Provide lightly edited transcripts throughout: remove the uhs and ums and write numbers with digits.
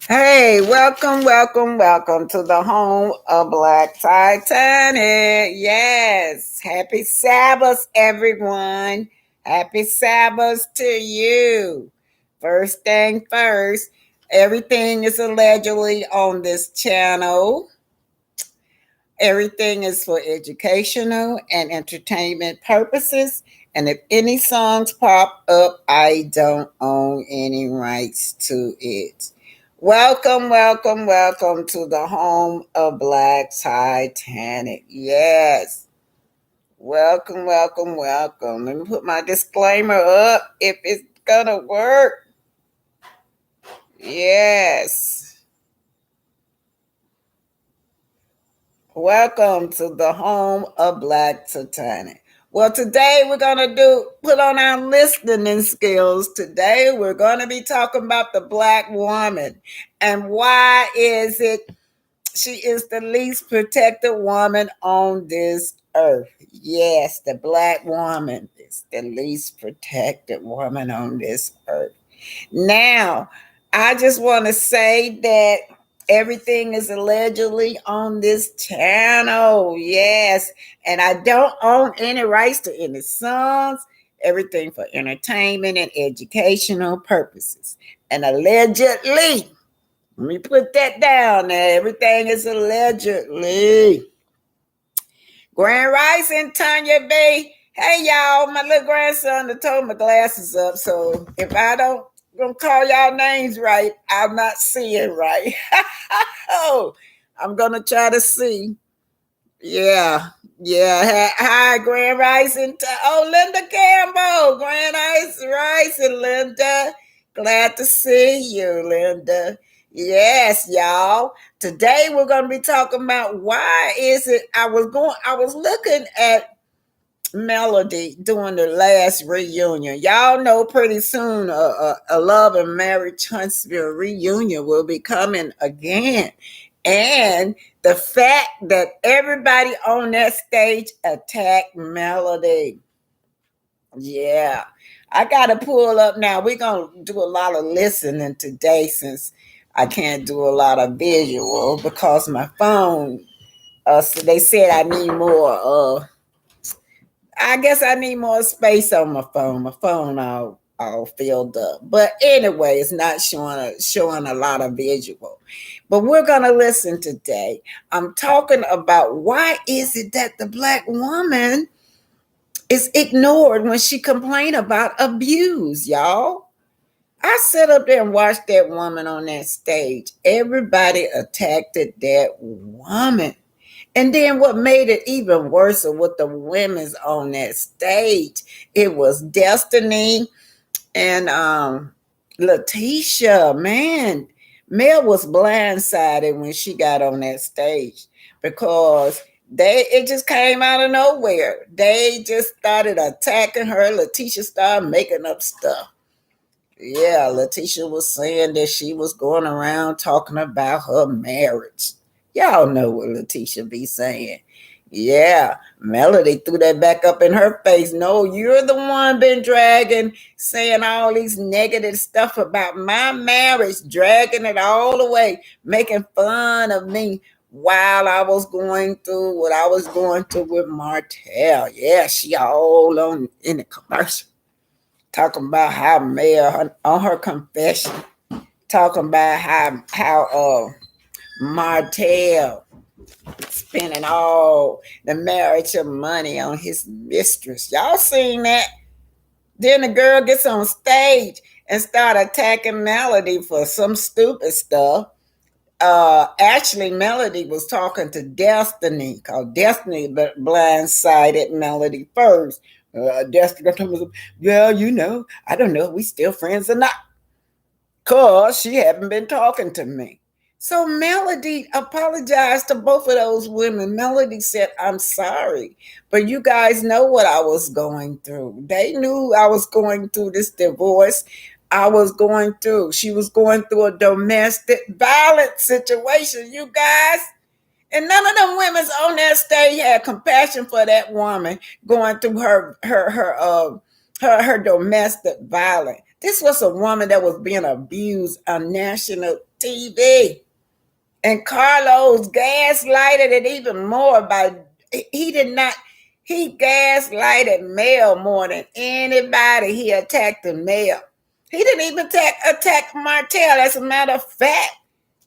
Hey, welcome to the home of Black Titanic. Yes, happy Sabbath, everyone. Happy Sabbath to you. First thing first, everything is allegedly on this channel. Everything is for educational and entertainment purposes. And if any songs pop up, I don't own any rights to it. Welcome to the home of Black Titanic. Yes. Welcome. Let me put my disclaimer up if it's gonna work. Yes. Welcome to the home of Black Titanic. Well, today we're gonna put on our listening skills. Today we're gonna be talking about the black woman and why is it she is the least protected woman on this earth. Yes, the black woman is the least protected woman on this earth. Now, I just want to say that everything is allegedly on this channel. Yes. And I don't own any rights to any songs, everything for entertainment and educational purposes. And allegedly, let me put that down there. Everything is allegedly. Grand Rising, Tanya B. Hey y'all, my little grandson that told my glasses up. So if I don't gonna call y'all names right, I'm not seeing right. Oh, I'm gonna try to see. Yeah, yeah. Hi, Grand Rising. Oh, Linda Campbell, Grand Rising, Linda. Glad to see you, Linda. Yes, y'all. Today we're going to be talking about why is it I was looking at Melody doing the last reunion. Y'all know pretty soon a Love and Marriage Huntsville reunion will be coming again. And the fact that everybody on that stage attacked Melody. Yeah. I got to pull up now. We're going to do a lot of listening today since I can't do a lot of visual because my phone, so they said I need more I guess I need more space on my phone. My phone all filled up. But anyway, it's not showing a lot of visual. But we're gonna listen today. I'm talking about why is it that the black woman is ignored when she complain about abuse, y'all. I sat up there and watched that woman on that stage. Everybody attacked that woman. And then what made it even worse with the women's on that stage, it was Destiny and Letitia. Man, Mel was blindsided when she got on that stage because it just came out of nowhere. They just started attacking her. Letitia started making up stuff. Yeah, Letitia was saying that she was going around talking about her marriage. Y'all know what Letitia be saying. Yeah, Melody threw that back up in her face. No, you're the one been dragging, saying all these negative stuff about my marriage, dragging it all the way, making fun of me while I was going through what I was going through with Martell. Yeah, she all on in the commercial talking about how Mel on her confession, talking about how Martell spending all the marriage of money on his mistress. Y'all seen that? Then the girl gets on stage and start attacking Melody for some stupid stuff. Actually, Melody was talking to Destiny, because Destiny blindsided Melody first. Destiny told me, well, I don't know if we still friends or not, because she haven't been talking to me. So Melody apologized to both of those women. Melody said, I'm sorry, but you guys know what I was going through. They knew I was going through this divorce. She was going through a domestic violence situation, you guys. And none of them women's on that stage had compassion for that woman going through her domestic violence. This was a woman that was being abused on national TV. And Carlos gaslighted it even more by he did not he gaslighted Mel more than anybody. He attacked the Mel. He didn't even attack Martell. As a matter of fact,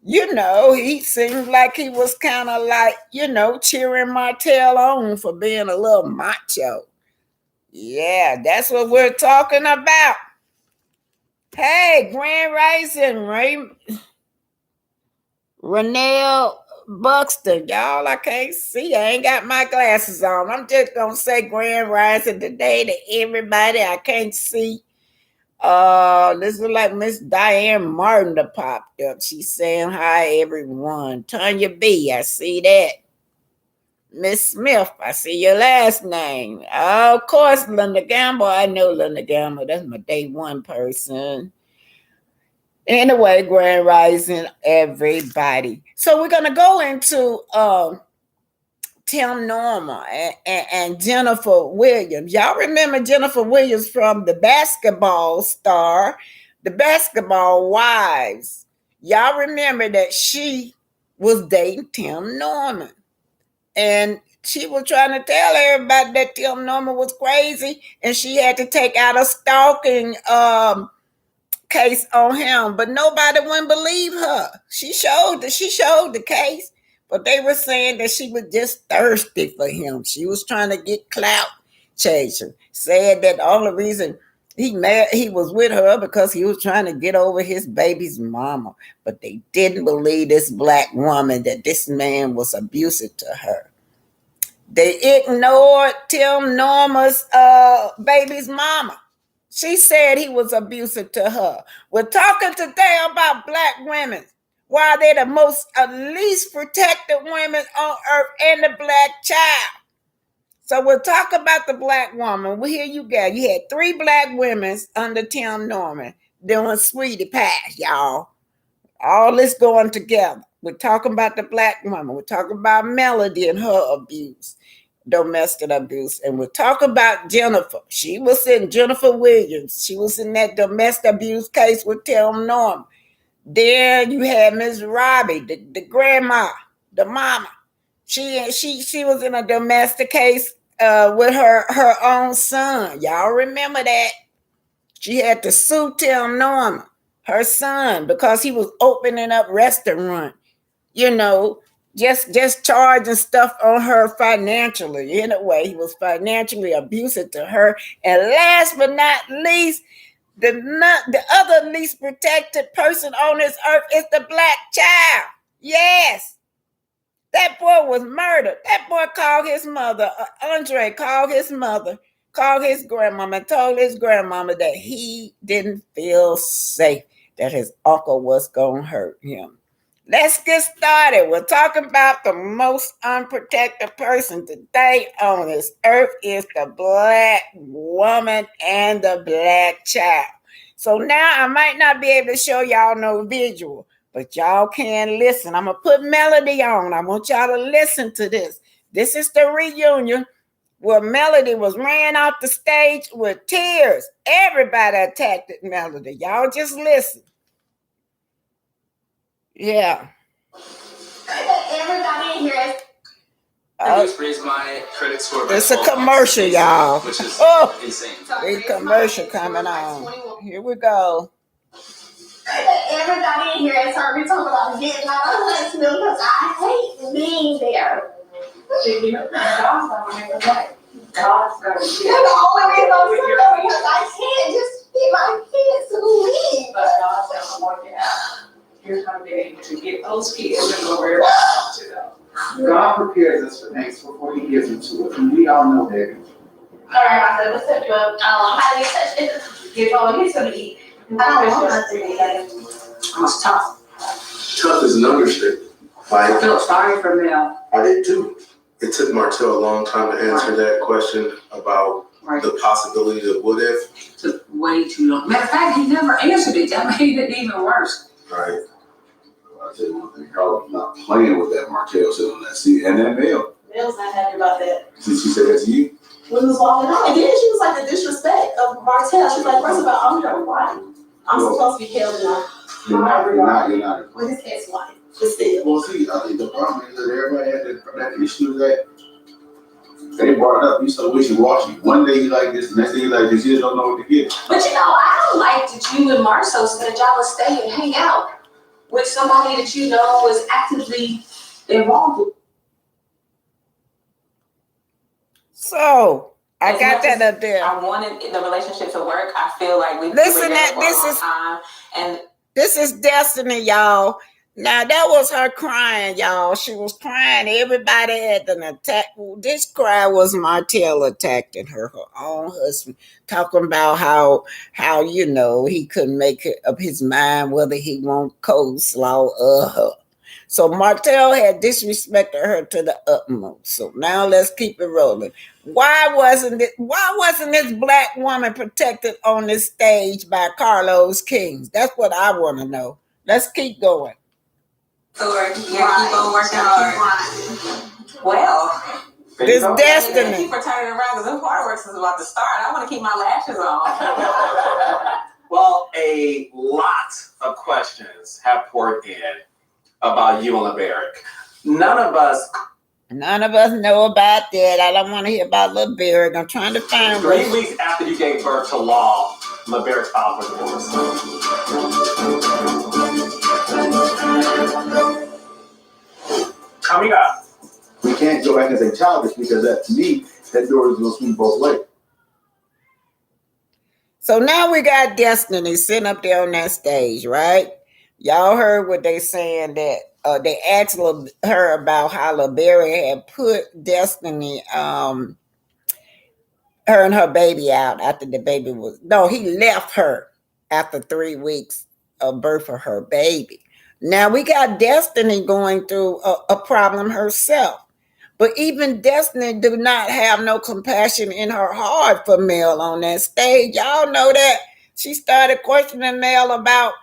he seemed like he was kind of like, cheering Martell on for being a little macho. Yeah, that's what we're talking about. Hey, Grand Rising, Renelle Buxton. Y'all, I can't see. I ain't got my glasses on. I'm just going to say Grand Rising today to everybody. I can't see. This is like Miss Diane Martin that popped up. She's saying hi, everyone. Tanya B, I see that. Miss Smith, I see your last name. Of course, Linda Gamble. I know Linda Gamble. That's my day one person. Anyway, Grand Rising, everybody. So we're going to go into Tim Norma and Jennifer Williams. Y'all remember Jennifer Williams from the basketball star, the Basketball Wives. Y'all remember that she was dating Tim Norman. And she was trying to tell everybody that Tim Norman was crazy and she had to take out a stalking case on him, but nobody wouldn't believe her. She showed the case, but they were saying that she was just thirsty for him. She was trying to get clout chasing. Said that the only reason he was with her because he was trying to get over his baby's mama. But they didn't believe this black woman that this man was abusive to her. They ignored Tim Norma's baby's mama. She said he was abusive to her. We're talking today about black women. Why they're the most least protected women on earth and the black child. So we'll talk about the black woman. Well, here you go. You had 3 black women under Tim Norman doing sweetie pie, y'all. All this going together. We're talking about the black woman. We're talking about Melody and her abuse. Domestic abuse, and we'll talk about Jennifer. She was in Jennifer Williams. She was in that domestic abuse case with Tim Norman. Then you had Miss Robbie, the grandma, the mama. She was in a domestic case with her own son. Y'all remember that? She had to sue Tim Norman, her son, because he was opening up restaurant. Just charging stuff on her financially. In a way, he was financially abusive to her. And last but not least, the other least protected person on this earth is the black child. Yes. That boy was murdered. That boy called his mother, Andre called his mother, called his grandmama, and told his grandmama that he didn't feel safe, that his uncle was going to hurt him. Let's get started. We're talking about the most unprotected person today on this earth is the black woman and the black child. So now I might not be able to show y'all no visual, but y'all can listen. I'm going to put Melody on. I want y'all to listen to this. This is the reunion where Melody was ran off the stage with tears. Everybody attacked Melody. Y'all just listen. Yeah. Everybody in here. Just raise my credit score. It's a commercial, y'all. Which is insane. Big commercial coming on. Here we go. Everybody in here has heard me talk about getting out of Huntsville because I hate being there. God's going to be the only reason I'm saying that because I can't just get my kids to leave. But God's going to work it out. You're going to be able to get those kids and go where to go. God prepares us for things before He gives them to us, and we all know that. All right, I said, let's set you up. How do you touch it? Get all he's going to eat. I don't want to do that. It's tough. Tough is an understatement. I feel sorry for Mel. I did too. It took Martell a long time to answer that question about the possibility of what if. It took way too long. Matter of fact, he never answered it. That made it even worse. Right. I tell you one thing, Carl was not playing with that Martell sitting on that seat. And that Mel. Mel's not happy about that. Did she say that to you? When we was walking out, and then she was like the disrespect of Martell. She's like, first of all, I'm your wife. I'm supposed to be held now. You're not. Well, his cat's white. Well, see, I think the problem is that everybody had that issue that they brought it up. He's so wishy-washy. One day he like this, the next day he like this. You just don't know what to get. But I don't like that you and Marcel said y'all would stay and hang out with somebody that you know was actively involved with. So I got that up there. I wanted the relationship to work. I feel like we were together for a long time, and this is Destiny, y'all. Now that was her crying, y'all. She was crying. Everybody had an attack. This cry was Martell attacking her own husband, talking about how he couldn't make up his mind whether he want coleslaw or her. So Martell had disrespected her to the utmost. So now let's keep it rolling. Why wasn't this black woman protected on this stage by Carlos Kings? That's what I want to know. Let's keep going. Keep on working hard. Well, this Destiny. Keep her turning around because the fireworks is about to start. I want to keep my lashes on. Well, a lot of questions have poured in about you and LeBerick. None of us know about that. I don't want to hear about LeBerick. I'm trying to find 3 weeks after you gave birth to Law, LeBerick filed for divorce. Coming up. We can't go back and say childish because that, to me, that door is going to swing both ways. So now we got Destiny sitting up there on that stage, right? Y'all heard what they saying that they asked her about how LeBerry had put Destiny, her and her baby out after the baby he left her after 3 weeks of birth for her baby. Now we got Destiny going through a problem herself. But even Destiny do not have no compassion in her heart for Mel on that stage. Y'all know that. She started questioning Mel about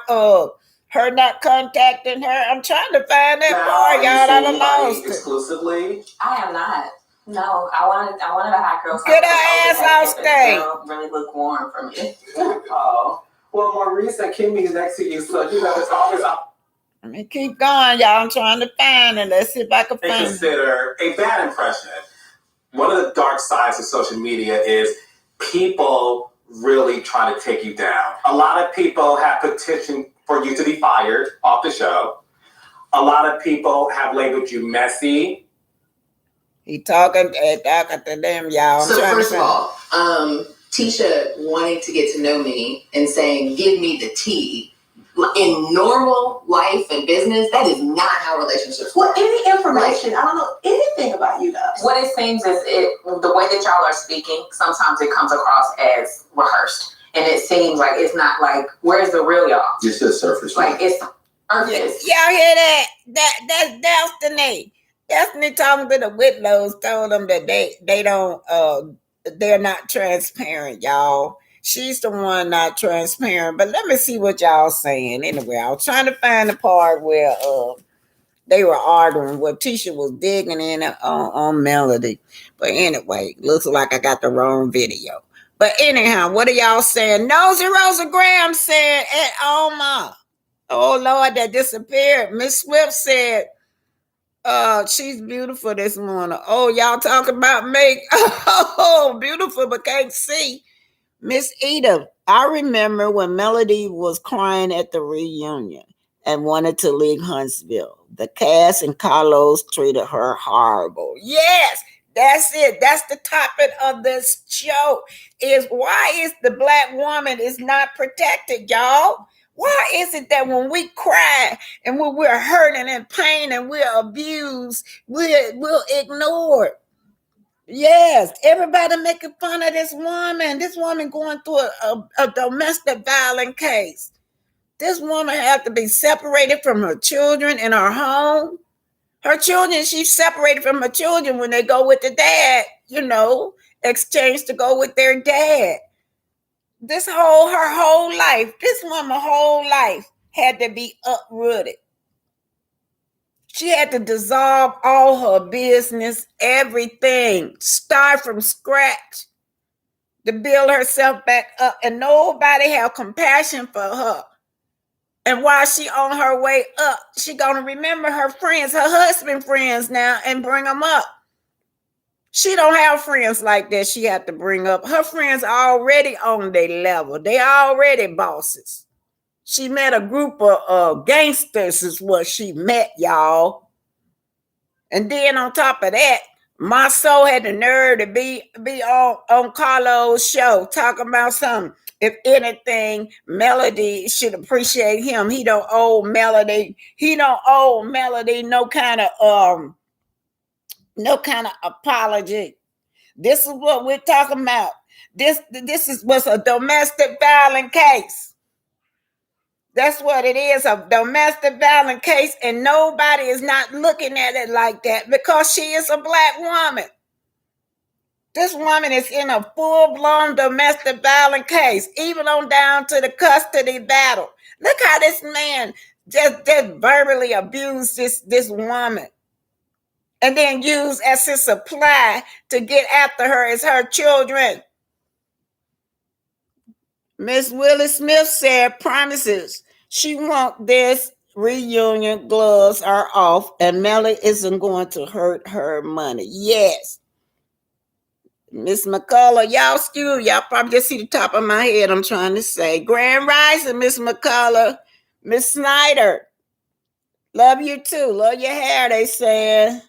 her not contacting her. I'm trying to find that part, y'all. I done lost it. Exclusively? I am not. No, I wanted a hot girl. Get her ass off stage. Really lukewarm for me. Oh. Well, Maurice and Kimmy's next to you, so it's always up. Let me keep going, y'all. I'm trying to find it. Let's see if I can find it. Consider a bad impression. One of the dark sides of social media is people really try to take you down. A lot of people have petitioned for you to be fired off the show. A lot of people have labeled you messy. He talking to them, y'all. So first of all, Tisha wanting to get to know me and saying, give me the tea. In normal life and business, that is not how relationships work. Well, any information, I don't know anything about you guys. What it seems is the way that y'all are speaking, sometimes it comes across as rehearsed. And it seems like it's not like, where's the real y'all? It's just surface. Like, it's surface. Y'all hear that? That's Destiny. Destiny talking to the Whitlows told them that they don't, they're not transparent, y'all. She's the one not transparent. But let me see what y'all saying. Anyway, I was trying to find the part where they were arguing, where Tisha was digging in on Melody. But anyway, looks like I got the wrong video. But anyhow, what are y'all saying? Nosy Rosa Graham said at Oma. Oh Lord, that disappeared. Miss Swift said, she's beautiful this morning. Oh, y'all talking about me? Oh, beautiful, but can't see. Miss Eda, I remember when Melody was crying at the reunion and wanted to leave Huntsville. The cast and Carlos treated her horrible. Yes, that's it. That's the topic of this show. Is why is the black woman is not protected, y'all? Why is it that when we cry and when we're hurt and in pain and we're abused, we'll ignore it? Yes, everybody making fun of this woman. This woman going through a domestic violence case. This woman have to be separated from her children in her home. Her children, she's separated from her children when they go with the dad, exchange to go with their dad. Her whole life, this woman's whole life had to be uprooted. She had to dissolve all her business, everything, start from scratch to build herself back up. And nobody had compassion for her. And while she on her way up, she gonna remember her friends, her husband friends now, and bring them up. She don't have friends like that she had to bring up. Her friends already on their level. They already bosses. She met a group of gangsters is what she met, y'all. And then on top of that, my soul had the nerve to be on Carlo's show talking about something. If anything, Melody should appreciate him. He don't owe Melody. He don't owe Melody no kind of apology. This is what we're talking about. This is what's a domestic violence case. That's what it is, a domestic violence case, and nobody is not looking at it like that because she is a black woman. This woman is in a full-blown domestic violence case, even on down to the custody battle. Look how this man just verbally abused this woman. And then use as his supply to get after her as her children. Miss Willie Smith said promises she want this reunion gloves are off and Melly isn't going to hurt her money. Yes. Miss McCullough, y'all probably just see the top of my head. I'm trying to say. Grand Rising, Miss McCullough. Miss Snyder. Love you too. Love your hair, they said.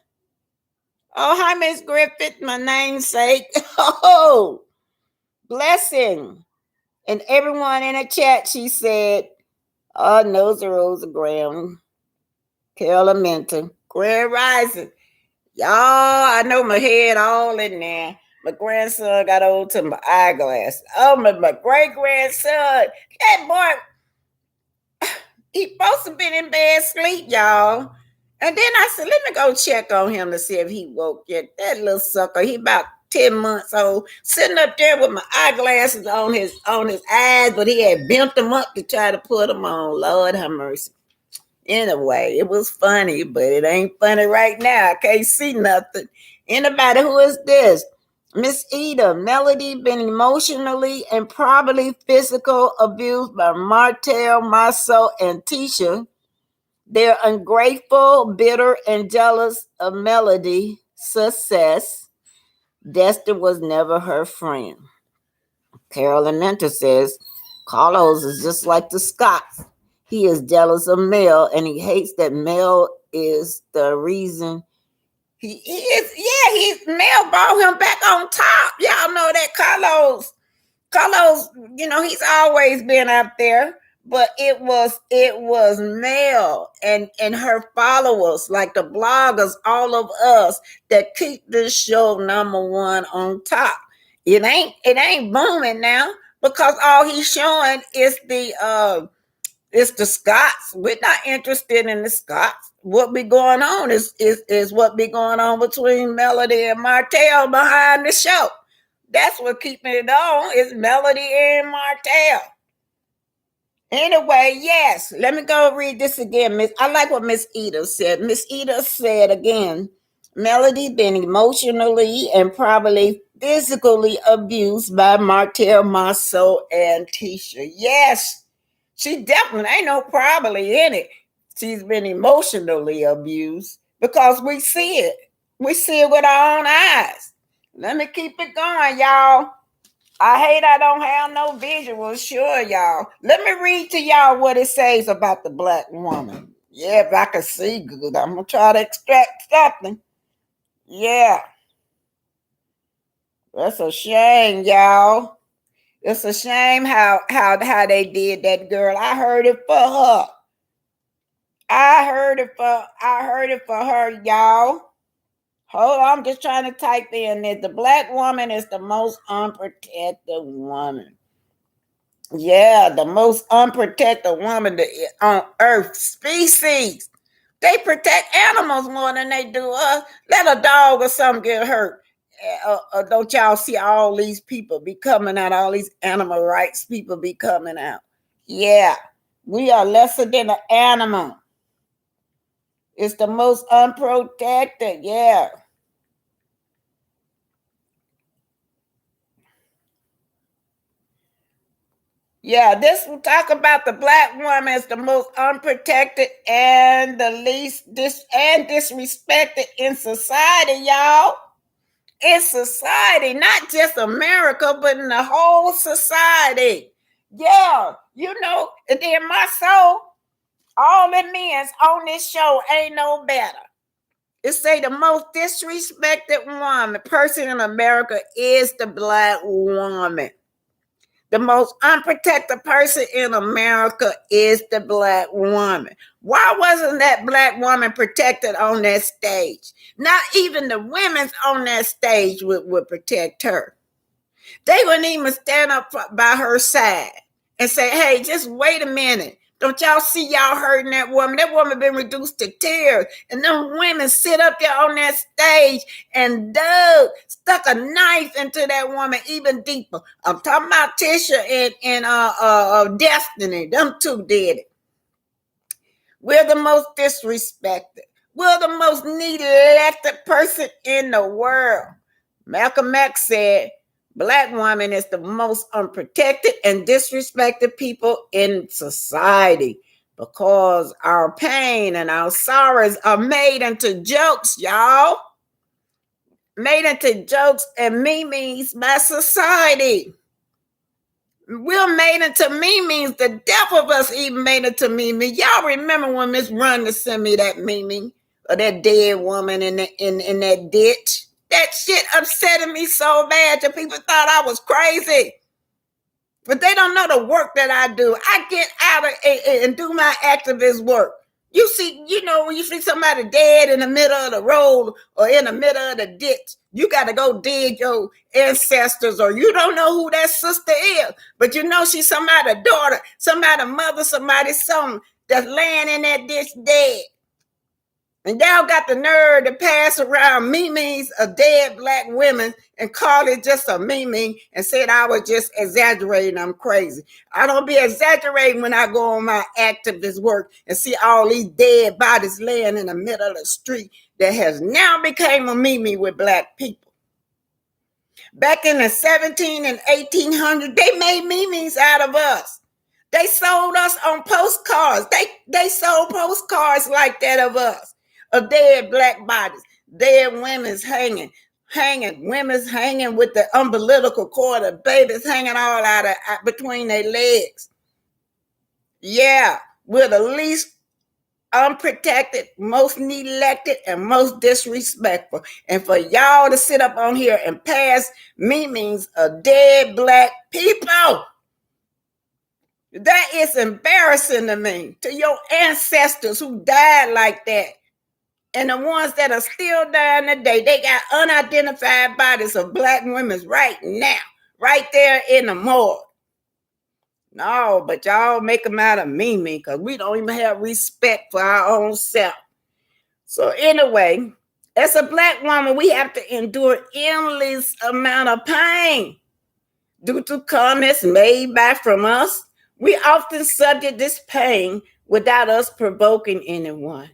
Oh, hi, Miss Griffith, my namesake. Oh, blessing. And everyone in the chat, she said, oh, Nosa Rosa Graham, Carolyn Minton, Grand Rising. Y'all, I know my head all in there. My grandson got old to my eyeglass. Oh, my great-grandson. That boy, he supposed to be in bed asleep, y'all. And then I said, let me go check on him to see if he woke yet. That little sucker, he about 10 months old, sitting up there with my eyeglasses on his eyes, but he had bent them up to try to put them on. Lord have mercy. Anyway, it was funny, but it ain't funny right now. I can't see nothing. Anybody, who is this? Miss Eda, Melody been emotionally and probably physical abused by Martell, Maso, and Tisha. They're ungrateful, bitter, and jealous of Melody's success. Dexter was never her friend. Carolyn Minter says, Carlos is just like the Scots. He is jealous of Mel, and he hates that Mel is the reason he is. Yeah, Mel brought him back on top. Y'all know that Carlos, he's always been up there. But it was Mel and her followers, like the bloggers, all of us that keep this show number one on top. It ain't booming now because all he's showing is the Scots. We're not interested in the Scots. What be going on is what be going on between Melody and Martell behind the show. That's what keeping it on is Melody and Martell. Anyway, yes, let me go read this again. I like what Miss Eda said. Miss Eda said again, Melody been emotionally and probably physically abused by Martell, Maso, and Tisha. Yes, she definitely ain't no probably in it. She's been emotionally abused because we see it. We see it with our own eyes. Let me keep it going, y'all. I hate I don't have no visuals, sure, y'all. Let me read to y'all what it says about the black woman. Yeah, if I can see good, I'm going to try to extract something. Yeah. That's a shame, y'all. It's a shame how they did that girl. I heard it for her. I heard it for her, y'all. Hold on, I'm just trying to type in that the black woman is the most unprotected woman. Yeah, the most unprotected woman on earth species. They protect animals more than they do us. Let a dog or something get hurt. Don't y'all see all these people be coming out, all these animal rights people be coming out? Yeah, we are lesser than an animal. It's the most unprotected, yeah. Yeah, this will talk about the black woman as the most unprotected and the least disrespected in society, y'all. In society, not just America, but in the whole society. Yeah, and then my soul, all the men's on this show ain't no better. It say the most disrespected person in America is the black woman. The most unprotected person in America is the black woman. Why wasn't that black woman protected on that stage? Not even the women on that stage would protect her. They wouldn't even stand up by her side and say, hey, just wait a minute. Don't y'all see y'all hurting that woman? That woman been reduced to tears. And them women sit up there on that stage and stuck a knife into that woman even deeper. I'm talking about Tisha and Destiny. Them two did it. We're the most disrespected. We're the most neglected person in the world. Malcolm X said, black woman is the most unprotected and disrespected people in society because our pain and our sorrows are made into jokes, y'all. Made into jokes and memes by society. We're made into memes. The death of us even made into memes. Y'all remember when Miss Run to send me that meme of that dead woman in that ditch? That shit upsetting me so bad that people thought I was crazy. But they don't know the work that I do. I get out and do my activist work. You see, when you see somebody dead in the middle of the road or in the middle of the ditch, you got to go dig your ancestors, or you don't know who that sister is, but she's somebody's daughter, somebody's mother, somebody's son that's laying in that ditch dead. And y'all got the nerve to pass around memes of dead black women and call it just a meme and said I was just exaggerating. I'm crazy. I don't be exaggerating when I go on my activist work and see all these dead bodies laying in the middle of the street that has now become a meme with black people. Back in the 17 and 1800s, they made memes out of us. They sold us on postcards. They sold postcards like that of us. Of dead black bodies, dead women's hanging, women's hanging with the umbilical cord, of babies hanging all out between their legs. Yeah, we're the least unprotected, most neglected, and most disrespectful. And for y'all to sit up on here and pass memes of dead black people, that is embarrassing to me, to your ancestors who died like that. And the ones that are still dying today, they got unidentified bodies of black women right now, right there in the morgue. No, but y'all make them out of meme because we don't even have respect for our own self. So anyway, as a black woman, we have to endure endless amount of pain due to comments made from us. We often subject this pain without us provoking anyone.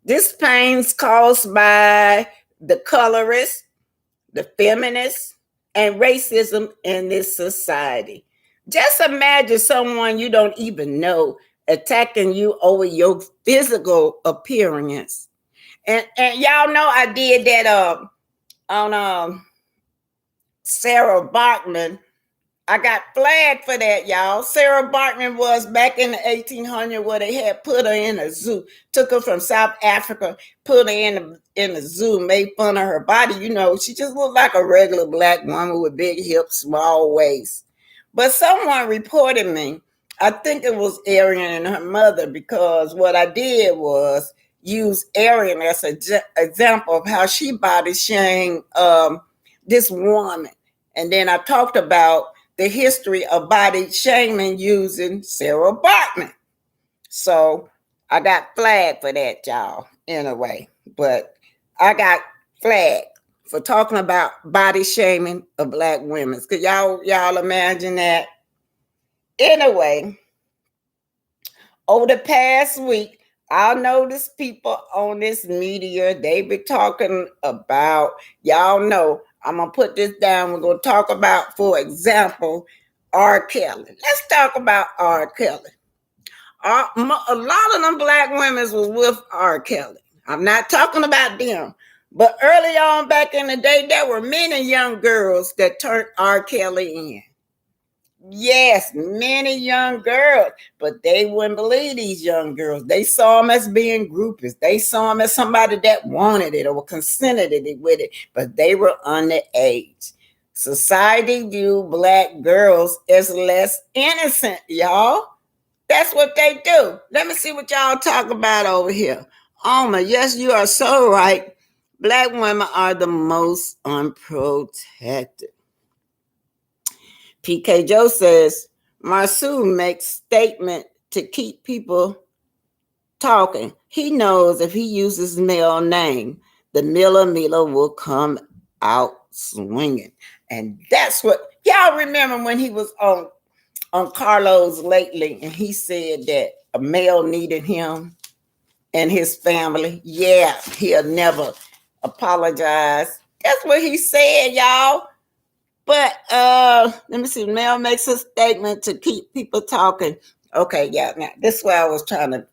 This pain's caused by the colorists, the feminists, and racism in this society. Just imagine someone you don't even know attacking you over your physical appearance. And y'all know I did that on Sarah Bachman. I got flagged for that, y'all. Sarah Bachman was back in the 1800s where they had put her in a zoo, took her from South Africa, put her in the zoo, made fun of her body. She just looked like a regular black woman with big hips, small waist. But someone reported me. I think it was Arian and her mother, because what I did was use Arian as an example of how she body shamed this woman. And then I talked about the history of body shaming using Sarah Bachman. So I got flagged for that, y'all, anyway. But I got flagged for talking about body shaming of black women. Could y'all imagine that? Anyway, over the past week, I noticed people on this media, they be talking about, y'all know, I'm going to put this down. We're going to talk about, for example, R. Kelly. Let's talk about R. Kelly. A lot of them black women was with R. Kelly. I'm not talking about them. But early on back in the day, there were many young girls that turned R. Kelly in. Yes, many young girls, but they wouldn't believe these young girls. They saw him as being groupies. They saw him as somebody that wanted it or consented it with it, but they were underage. Society viewed black girls as less innocent, y'all. That's what they do. Let me see what y'all talk about over here. Alma, yes, you are so right. Black women are the most unprotected. PK Joe says, Marsu makes statement to keep people talking. He knows if he uses male name, the Mila will come out swinging. And that's what, y'all remember when he was on Carlos lately and he said that a male needed him and his family. Yeah, he'll never apologize. That's what he said, y'all. But let me see. Mel makes a statement to keep people talking. Okay, yeah. Now this is why I was trying to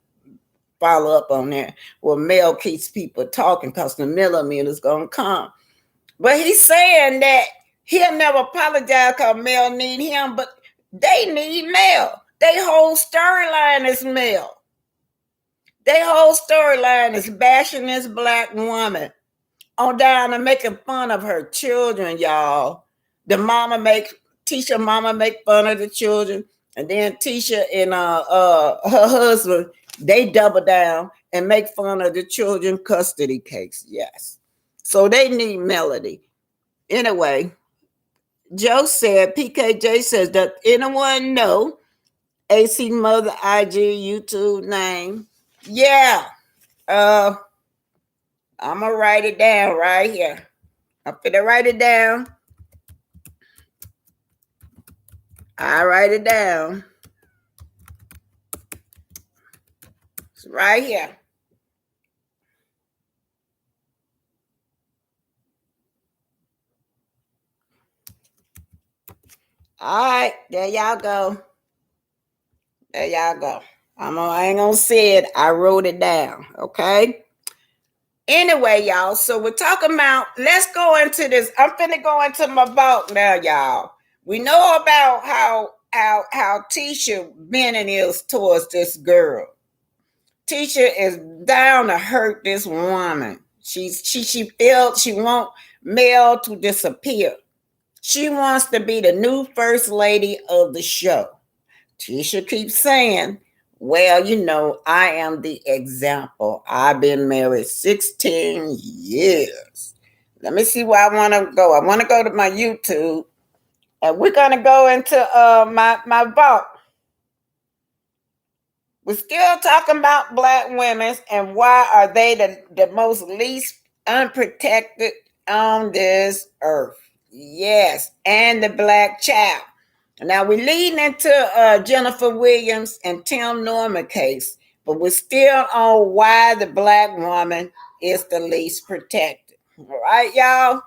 follow up on that. Well, Mel keeps people talking because the millimeter's gonna come. But he's saying that he'll never apologize because Mel need him, but they need Mel. They whole storyline is Mel. Their whole storyline is bashing this black woman on down and making fun of her children, y'all. Tisha mama make fun of the children, and then Tisha and her husband, they double down and make fun of the children custody case. Yes. So they need Melody. Anyway, Joe said, PKJ says, does anyone know AC Mother IG YouTube name? Yeah. I'm gonna write it down right here. I'm gonna write it down. I write it down. It's right here. All right, there y'all go. There y'all go. I ain't gonna say it. I wrote it down. Okay. Anyway, y'all. So we're talking about. Let's go into this. I'm finna go into my vault now, y'all. We know about how Tisha Bennett is towards this girl. Tisha is down to hurt this woman. She felt she want Mel to disappear. She wants to be the new first lady of the show. Tisha keeps saying, well, I am the example. I've been married 16 years. Let me see where I want to go. I want to go to my YouTube. And we're going to go into my vault. We're still talking about black women and why are they the most least unprotected on this earth. Yes, and the black child. Now we're leading into Jennifer Williams and Tim Norman case, but we're still on why the black woman is the least protected. All right, y'all?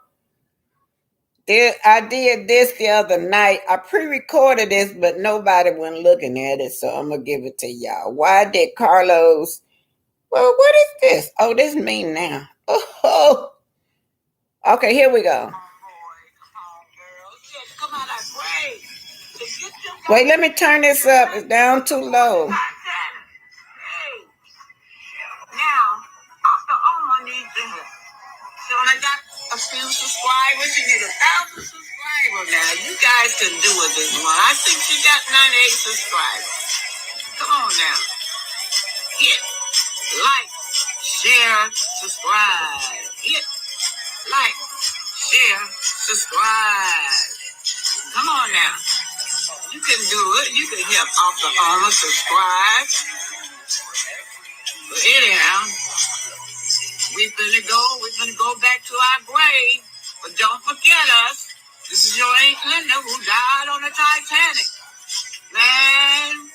I did this the other night. I pre-recorded this, but nobody went looking at it, so I'm going to give it to y'all. Why did Carlos... Well, what is this? Oh, this is me now. Oh. Okay, here we go. Wait, let me turn this up. It's down too low. Now, after all my needs in here. So I got a few subscribers. You get 1,000 subscribers now. You guys can do it this one. I think she got 98 subscribers. Come on now. Hit like, share, subscribe. Hit like, share, subscribe. Come on now. You can do it. You can help off the owner subscribe. But anyhow, we're gonna go back to our grave. But don't forget us. This is your Aunt Linda who died on the Titanic. Man,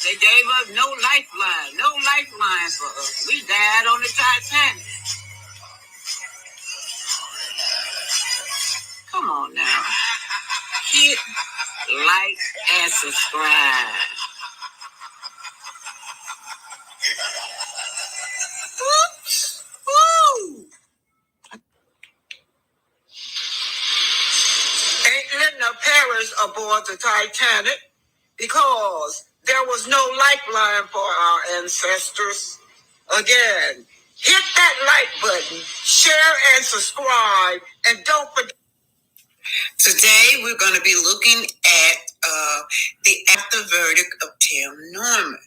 they gave us no lifeline for us. We died on the Titanic. Come on now. Hit like, Woo! Ain't letting a perish aboard the Titanic because there was no lifeline for our ancestors. Again, hit that like button, share and subscribe, and don't forget. Today we're going to be looking at the after verdict of Tim Norman.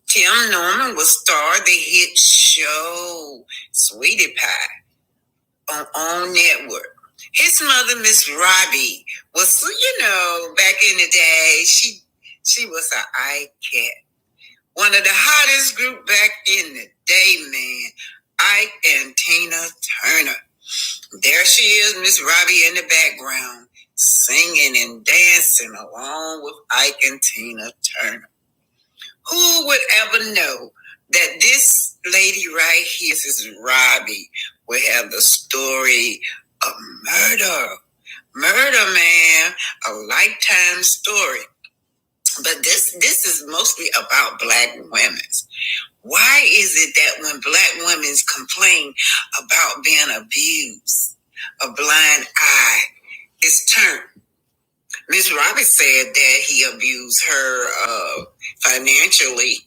Tim Norman will star the hit show Sweetie Pie on network. His mother, Miss Robbie, was, back in the day, she was an cat. One of the hottest group back in the day, man. Ike and Tina Turner. There she is, Miss Robbie in the background, singing and dancing along with Ike and Tina Turner. Who would ever know that this lady right here, this is Robbie, will have the story of murder? Murder, man, a lifetime story. But this is mostly about Black women. Why is it that when Black women complain about being abused, a blind eye is turned? Miss Robbie said that he abused her financially.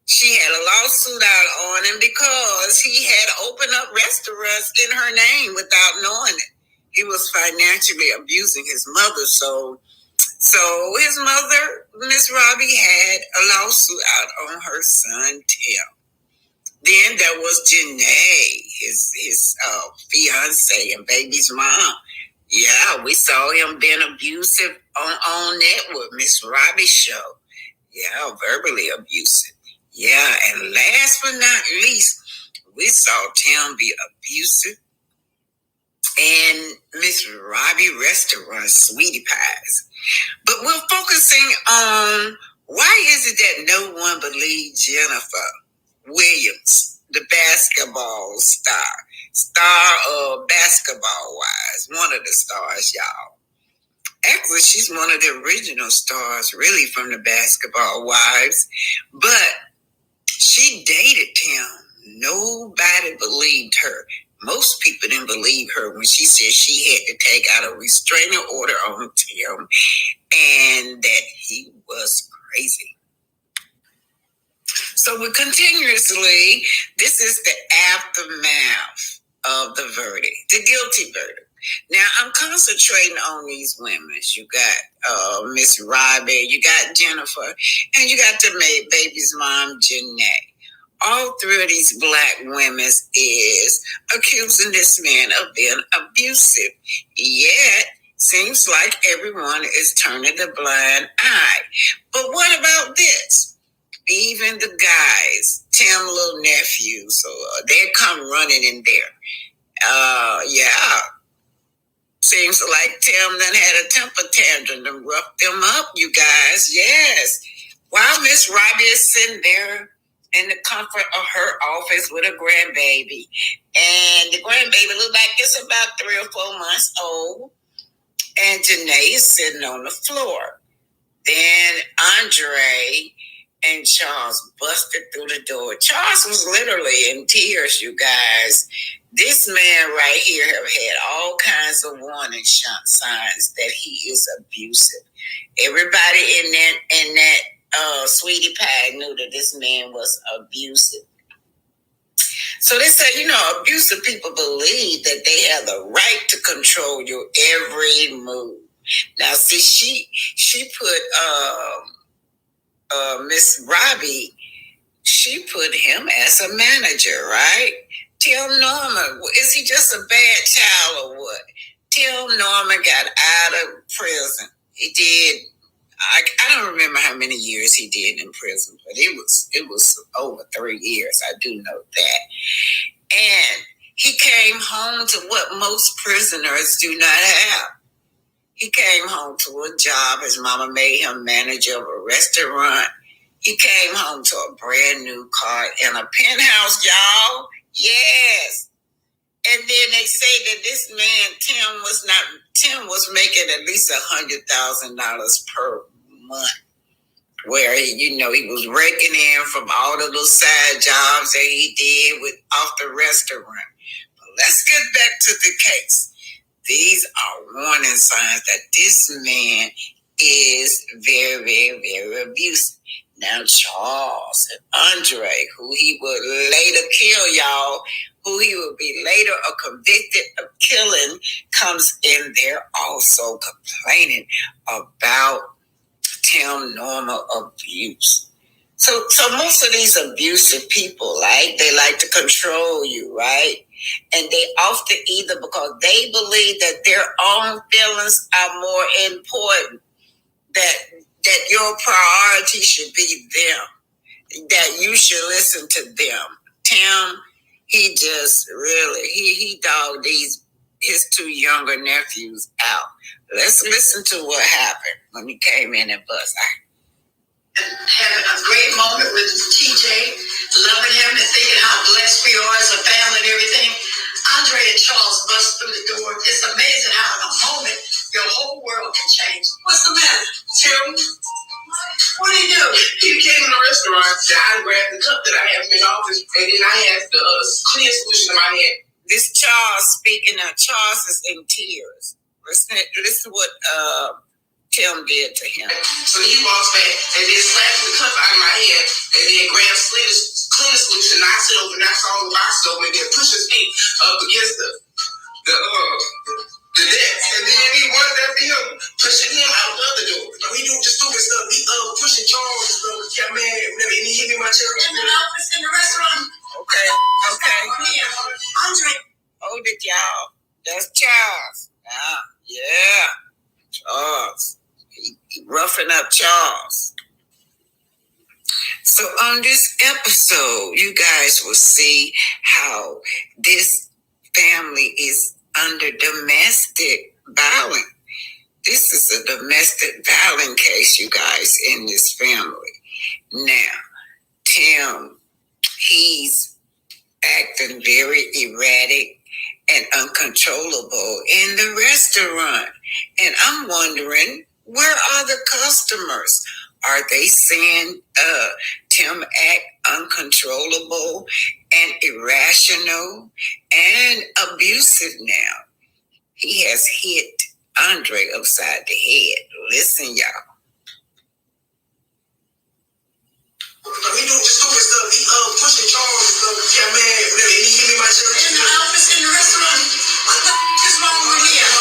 She had a lawsuit out on him because he had opened up restaurants in her name without knowing it. He was financially abusing his mother, so his mother, Miss Robbie, had a lawsuit out on her son, Tim. Then there was Janae, his fiance and baby's mom. Yeah, we saw him being abusive on network, Miss Robbie's show. Yeah, verbally abusive. Yeah, and last but not least, we saw Tim be abusive in Miss Robbie restaurant, Sweetie Pies. But we're focusing on why is it that no one believed Jennifer Williams, the basketball star of Basketball Wives, one of the stars, y'all. Actually, she's one of the original stars, really, from the Basketball Wives. But she dated Tim. Nobody believed her. Most people didn't believe her when she said she had to take out a restraining order on Tim and that he was crazy. So we continuously, this is the aftermath of the verdict, the guilty verdict. Now, I'm concentrating on these women. You got Miss Robbie, you got Jennifer, and you got the baby's mom, Janae. All three of these Black women is accusing this man of being abusive. Yet, seems like everyone is turning a blind eye. But what about this? Even the guys, Tim little nephew, so they come running in there. Yeah. Seems like Tim done had a temper tantrum and roughed them up, you guys. Yes. While Miss Robbie is sitting there in the comfort of her office with a grandbaby. And the grandbaby look like it's about 3 or 4 months old. And Janae is sitting on the floor. Then Andre and Charles busted through the door. Charles was literally in tears, you guys. This man right here have had all kinds of warning signs that he is abusive. Everybody in that Sweetie Pie knew that this man was abusive. So they said, abusive people believe that they have the right to control your every move. Now, see, she put Miss Robbie, she put him as a manager, right? Tim Norman, is he just a bad child or what? Tim Norman got out of prison. He did. I don't remember how many years he did in prison, but it was over 3 years. I do know that. And he came home to what most prisoners do not have. He came home to a job. His mama made him manager of a restaurant. He came home to a brand new car and a penthouse, y'all. Yes. And then they say that this man, Tim was making at least $100,000 per month. where he was raking in from all the little side jobs that he did off the restaurant. But let's get back to the case. These are warning signs that this man is very, very, very abusive. Now, Charles and Andre, who he would later kill, y'all, who he would be later convicted of killing, comes in there also complaining about Tim normal abuse. So most of these abusive people, right, they like to control you, right? And they often either because they believe that their own feelings are more important, that your priority should be them, that you should listen to them. Tim, he just really, he dogged his two younger nephews out. Let's listen to what happened when he came in and bust out. Having a great moment with TJ, loving him and thinking how blessed we are as a family and everything. Andre and Charles bust through the door. It's amazing how in a moment your whole world can change. What's the matter, Tim? What did he do? He came in the restaurant. I grabbed the cup that I have in the office, and then I had the clear solution in my hand. This Charles speaking of, Charles is in tears. Listen to what Tim did to him. So he walks back and then slaps the cup out of my hand and then grabs cleaner solution, knocks it over, knocks all the box over, and then pushes me up against the desk. And then he runs after him, pushing him out the other door. No, he doing just stupid stuff. He pushing Charles and stuff. Yeah, man, and he hit me in my chair. In the office, in the restaurant. Okay. Andre. Hold it, y'all. That's Charles. Yeah. Charles. He roughing up Charles. So on this episode, you guys will see how this family is under domestic violence. This is a domestic violence case, you guys, in this family. Now, Tim, he's acting very erratic and uncontrollable in the restaurant. And I'm wondering, where are the customers? Are they seeing Tim act uncontrollable and irrational and abusive now? He has hit Andre upside the head. Listen, y'all. He doing just stupid stuff. He pushing Charles and stuff. Yeah, man. And he hit me in my chair. In the office, in the restaurant. What the f*** is wrong with him?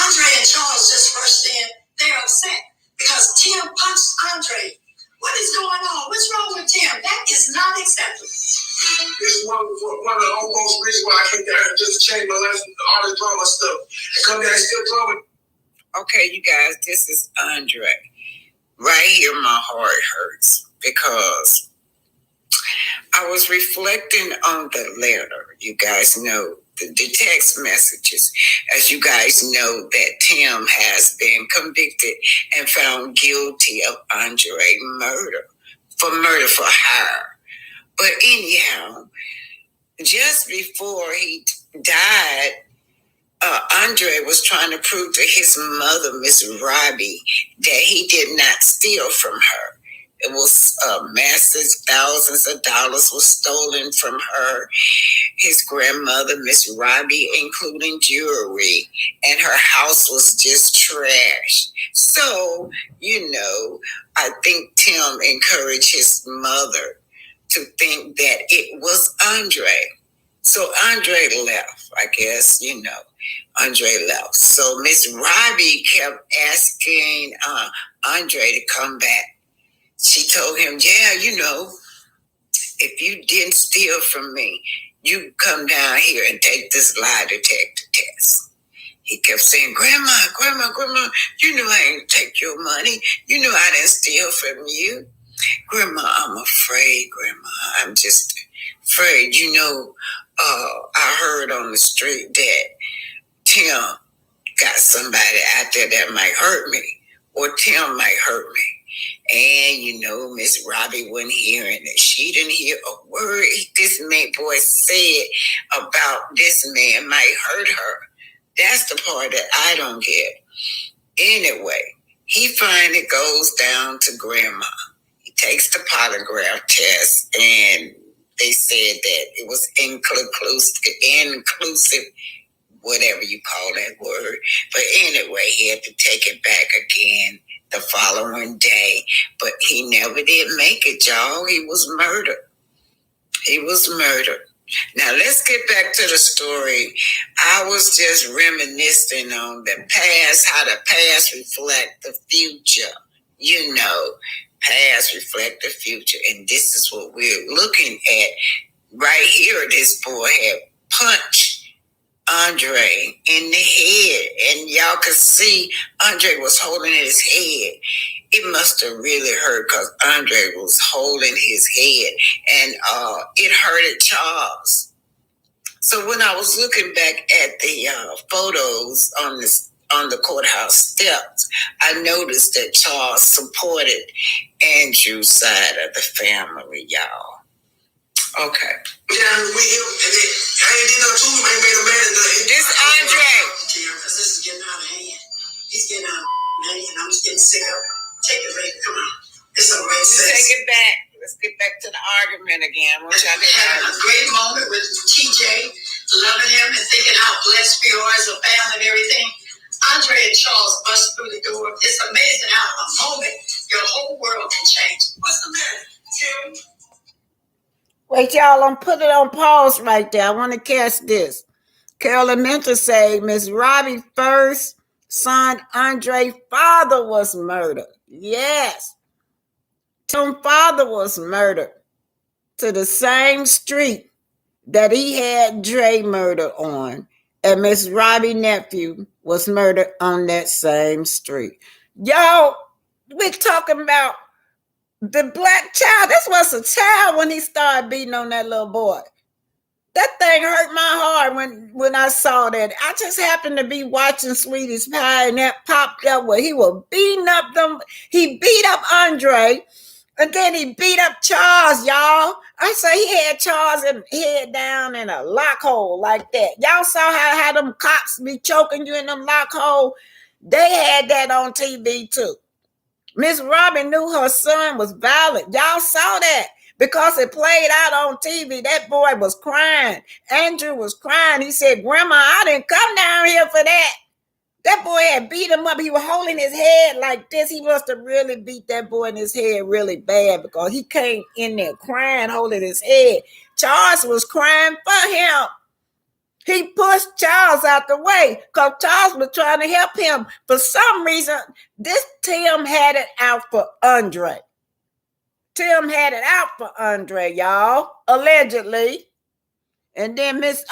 Andre and Charles just rushed in. They're upset because Tim punched Andre. What is going on? What's wrong with Tim? That is not acceptable. This is one of the almost reasons why I came down just to change my life, all this drama stuff. And come down and still drama. Okay, you guys, this is Andre. Right here, my heart hurts because I was reflecting on the letter. You guys know the text messages. As you guys know, that Tim has been convicted and found guilty of Andre murder for hire. But anyhow, just before he died, Andre was trying to prove to his mother, Miss Robbie, that he did not steal from her. It was massive thousands of dollars was stolen from her, his grandmother, Miss Robbie, including jewelry, and her house was just trash. So, I think Tim encouraged his mother to think that it was Andre. So Andre left, I guess, Andre left. So Miss Robbie kept asking Andre to come back. She told him, if you didn't steal from me, you come down here and take this lie detector test. He kept saying, Grandma, I ain't take your money. I didn't steal from you. Grandma, I'm afraid, Grandma. I'm just afraid. I heard on the street that Tim got somebody out there that might hurt me, or Tim might hurt me. And, Miss Robbie wasn't hearing it. She didn't hear a word this boy said about this man might hurt her. That's the part that I don't get. Anyway, he finally goes down to Grandma. takes the polygraph test, and they said that it was inclusive, whatever you call that word. But anyway, he had to take it back again the following day. But he never did make it, y'all. He was murdered. Now let's get back to the story. I was just reminiscing on the past, how the past reflect the future. Past reflect the future. And this is what we're looking at right here. This boy had punched Andre in the head, and y'all could see Andre was holding his head. It must have really hurt because Andre was holding his head, and it hurted Charles. So when I was looking back at the photos on the courthouse steps, I noticed that Charles supported Andrew's side of the family, y'all. Okay. Yeah, we him, and then I ain't did nothing to him. I ain't made a man of nothing. This Andre. Because this is getting out of hand. He's getting out of hand, and I'm just getting sick of it. Take it, baby. Come on. It's a great sense. Take it back. Let's get back to the argument again. Having a great moment with TJ, loving him and thinking how blessed we are as a family and everything. Andre and Charles bust through the door. It's amazing how in a moment your whole world can change. What's the matter, Tim? Wait, y'all, I'm put it on pause right there. I want to catch this. Carolyn Mentor say Miss Robbie's first son, Andre's father was murdered. Yes. Tim's father was murdered to the same street that he had Dre murdered on. And Miss Robbie's nephew was murdered on that same street. Y'all, we're talking about the black child. This was a child when he started beating on that little boy. That thing hurt my heart when I saw that. I just happened to be watching Sweetie's Pie, and that popped up where he was beating up them. He beat up Andre, and then he beat up Charles, y'all. I say he had Charles and head down in a lock hole like that. Y'all saw how them cops be choking you in them lock hole? They had that on TV too. Miss Robbie knew her son was violent. Y'all saw that because it played out on TV. That boy was crying. Andrew was crying. He said, Grandma, I didn't come down here for that. That boy had beat him up. He was holding his head like this. He must have really beat that boy in his head really bad because he came in there crying, holding his head. Charles was crying for him. He pushed Charles out the way because Charles was trying to help him. For some reason, this Tim had it out for Andre. Tim had it out for Andre, y'all, allegedly. And then Miss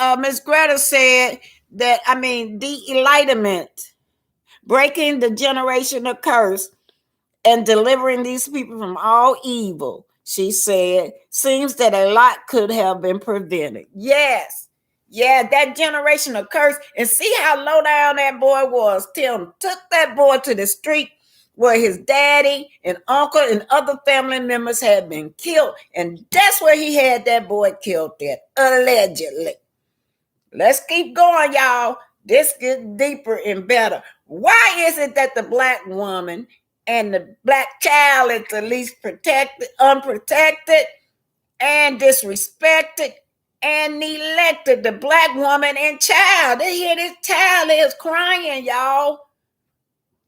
Greta said that, de-enlightenment, breaking the generational curse and delivering these people from all evil, she said, seems that a lot could have been prevented. Yes. Yeah, that generational curse. And see how low down that boy was. Tim took that boy to the street where his daddy and uncle and other family members had been killed. And that's where he had that boy killed at, allegedly. Let's keep going, y'all. This gets deeper and better. Why is it that the black woman and the black child is the least protected, unprotected, and disrespected, and neglected? The black woman and child. They hear this child is crying, y'all.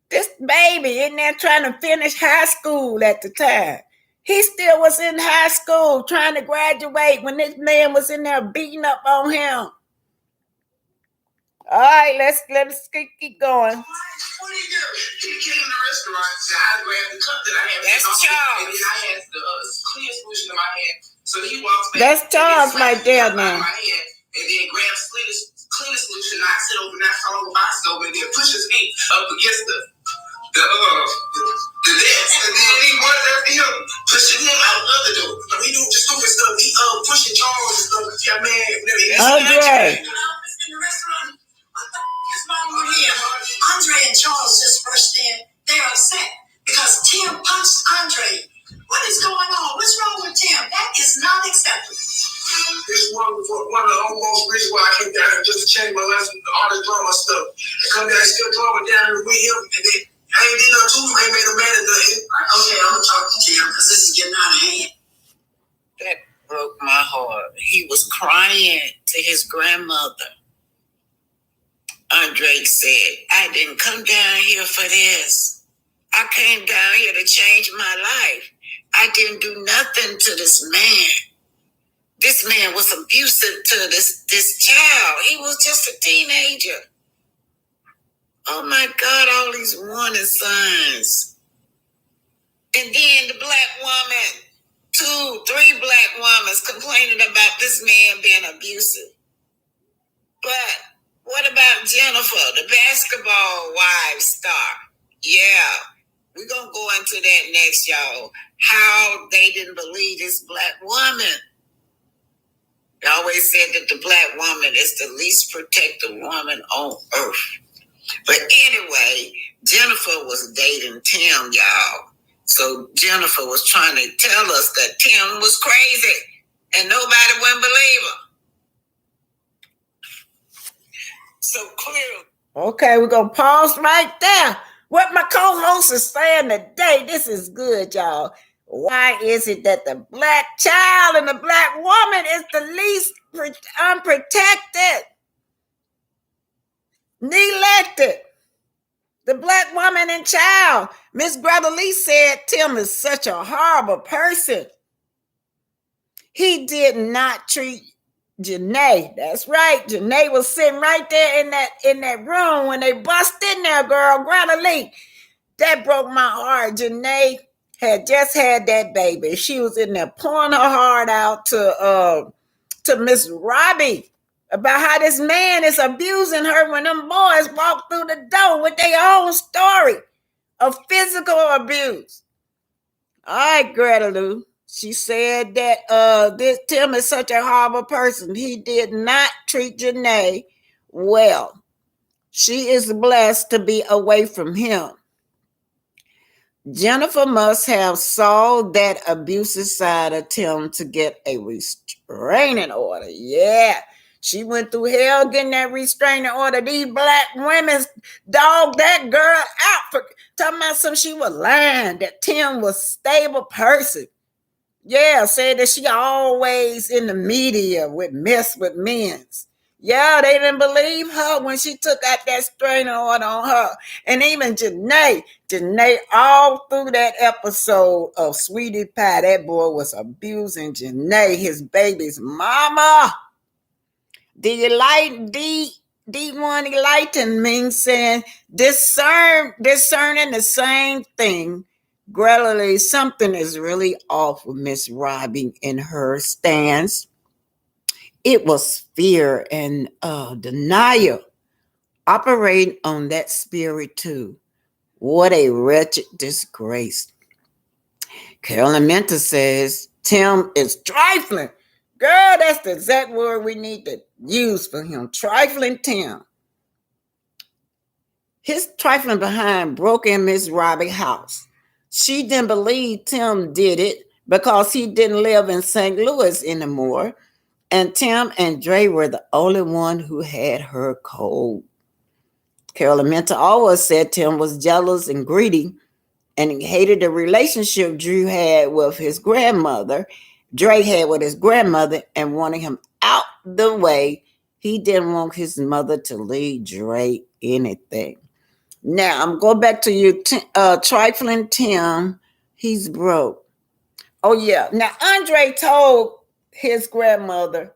This baby in there trying to finish high school at the time. He still was in high school trying to graduate when this man was in there beating up on him. All right, let's keep going. What do you do? He came in the restaurant, so I grabbed the cup that I had. That's Charles. And then I had the clear solution in my hand. So he walks back. That's Charles right there now. My hand, and then grabs clear solution. I sit over and I follow the box over and then push his feet up against the desk. And then he runs after him, pushing him out the other door. So he doing just stupid stuff. He pushing Charles and stuff. Yeah, man. Okay. In the restaurant. What the f is wrong with him? Andre and Charles just rushed in. They're upset because Tim punched Andre. What is going on? What's wrong with Tim? That is not acceptable. This is one of the almost reasons why I came down here just to change my life with all this drama stuff. I come down, still drama down here with him, and then Hey, these little tools ain't made a man of nothing. Okay, I'm gonna talk to Tim because this is getting out of hand. That broke my heart. He was crying to his grandmother. Andre said, I didn't come down here for this. I came down here to change my life. I didn't do nothing to this man. This man was abusive to this child. He was just a teenager. Oh my God, all these warning signs. And then the black woman, 2, 3 black women complaining about this man being abusive. But what about Jennifer, the basketball wives star? Yeah, we're going to go into that next, y'all. How they didn't believe this black woman. They always said that the black woman is the least protected woman on earth. But anyway, Jennifer was dating Tim, y'all. So Jennifer was trying to tell us that Tim was crazy and nobody wouldn't believe her. So clearly. Okay, we're going to pause right there. What my co-host is saying today, this is good, y'all. Why is it that the black child and the black woman is the least unprotected, neglected? The black woman and child. Miss Greta Lee said Tim is such a horrible person. He did not treat Janae. That's right. Janae was sitting right there in that room when they bust in there, girl. Greta Lee. That broke my heart. Janae had just had that baby. She was in there pouring her heart out to Miss Robbie about how this man is abusing her when them boys walk through the door with their own story of physical abuse. All right, Greta Lou. She said that this Tim is such a horrible person. He did not treat Janae well. She is blessed to be away from him. Jennifer must have saw that abusive side of Tim to get a restraining order. Yeah. She went through hell getting that restraining order. These black women dogged that girl out for talking about something. She was lying that Tim was a stable person. Yeah, said that she always in the media with mess with men's. Yeah, they didn't believe her when she took out that restraining order on her. And even Janae all through that episode of Sweetie Pie, that boy was abusing Janae, his baby's mama. D1 enlightened means saying discerning the same thing. Gradually, something is really off with Miss Robbie in her stance. It was fear and denial operating on that spirit too. What a wretched disgrace. Carolyn Minter says Tim is trifling. Girl, that's the exact word we need to use for him. Trifling Tim. His trifling behind broke in Miss Robbie's house. She didn't believe Tim did it because he didn't live in St. Louis anymore. And Tim and Dre were the only one who had her cold. Carolyn Minter always said Tim was jealous and greedy and he hated the relationship Drew had with his grandmother. Dre had with his grandmother and wanted him out the way. He didn't want his mother to leave Dre anything. Now, I'm going back to you, trifling Tim. He's broke. Oh, yeah. Now, Andre told his grandmother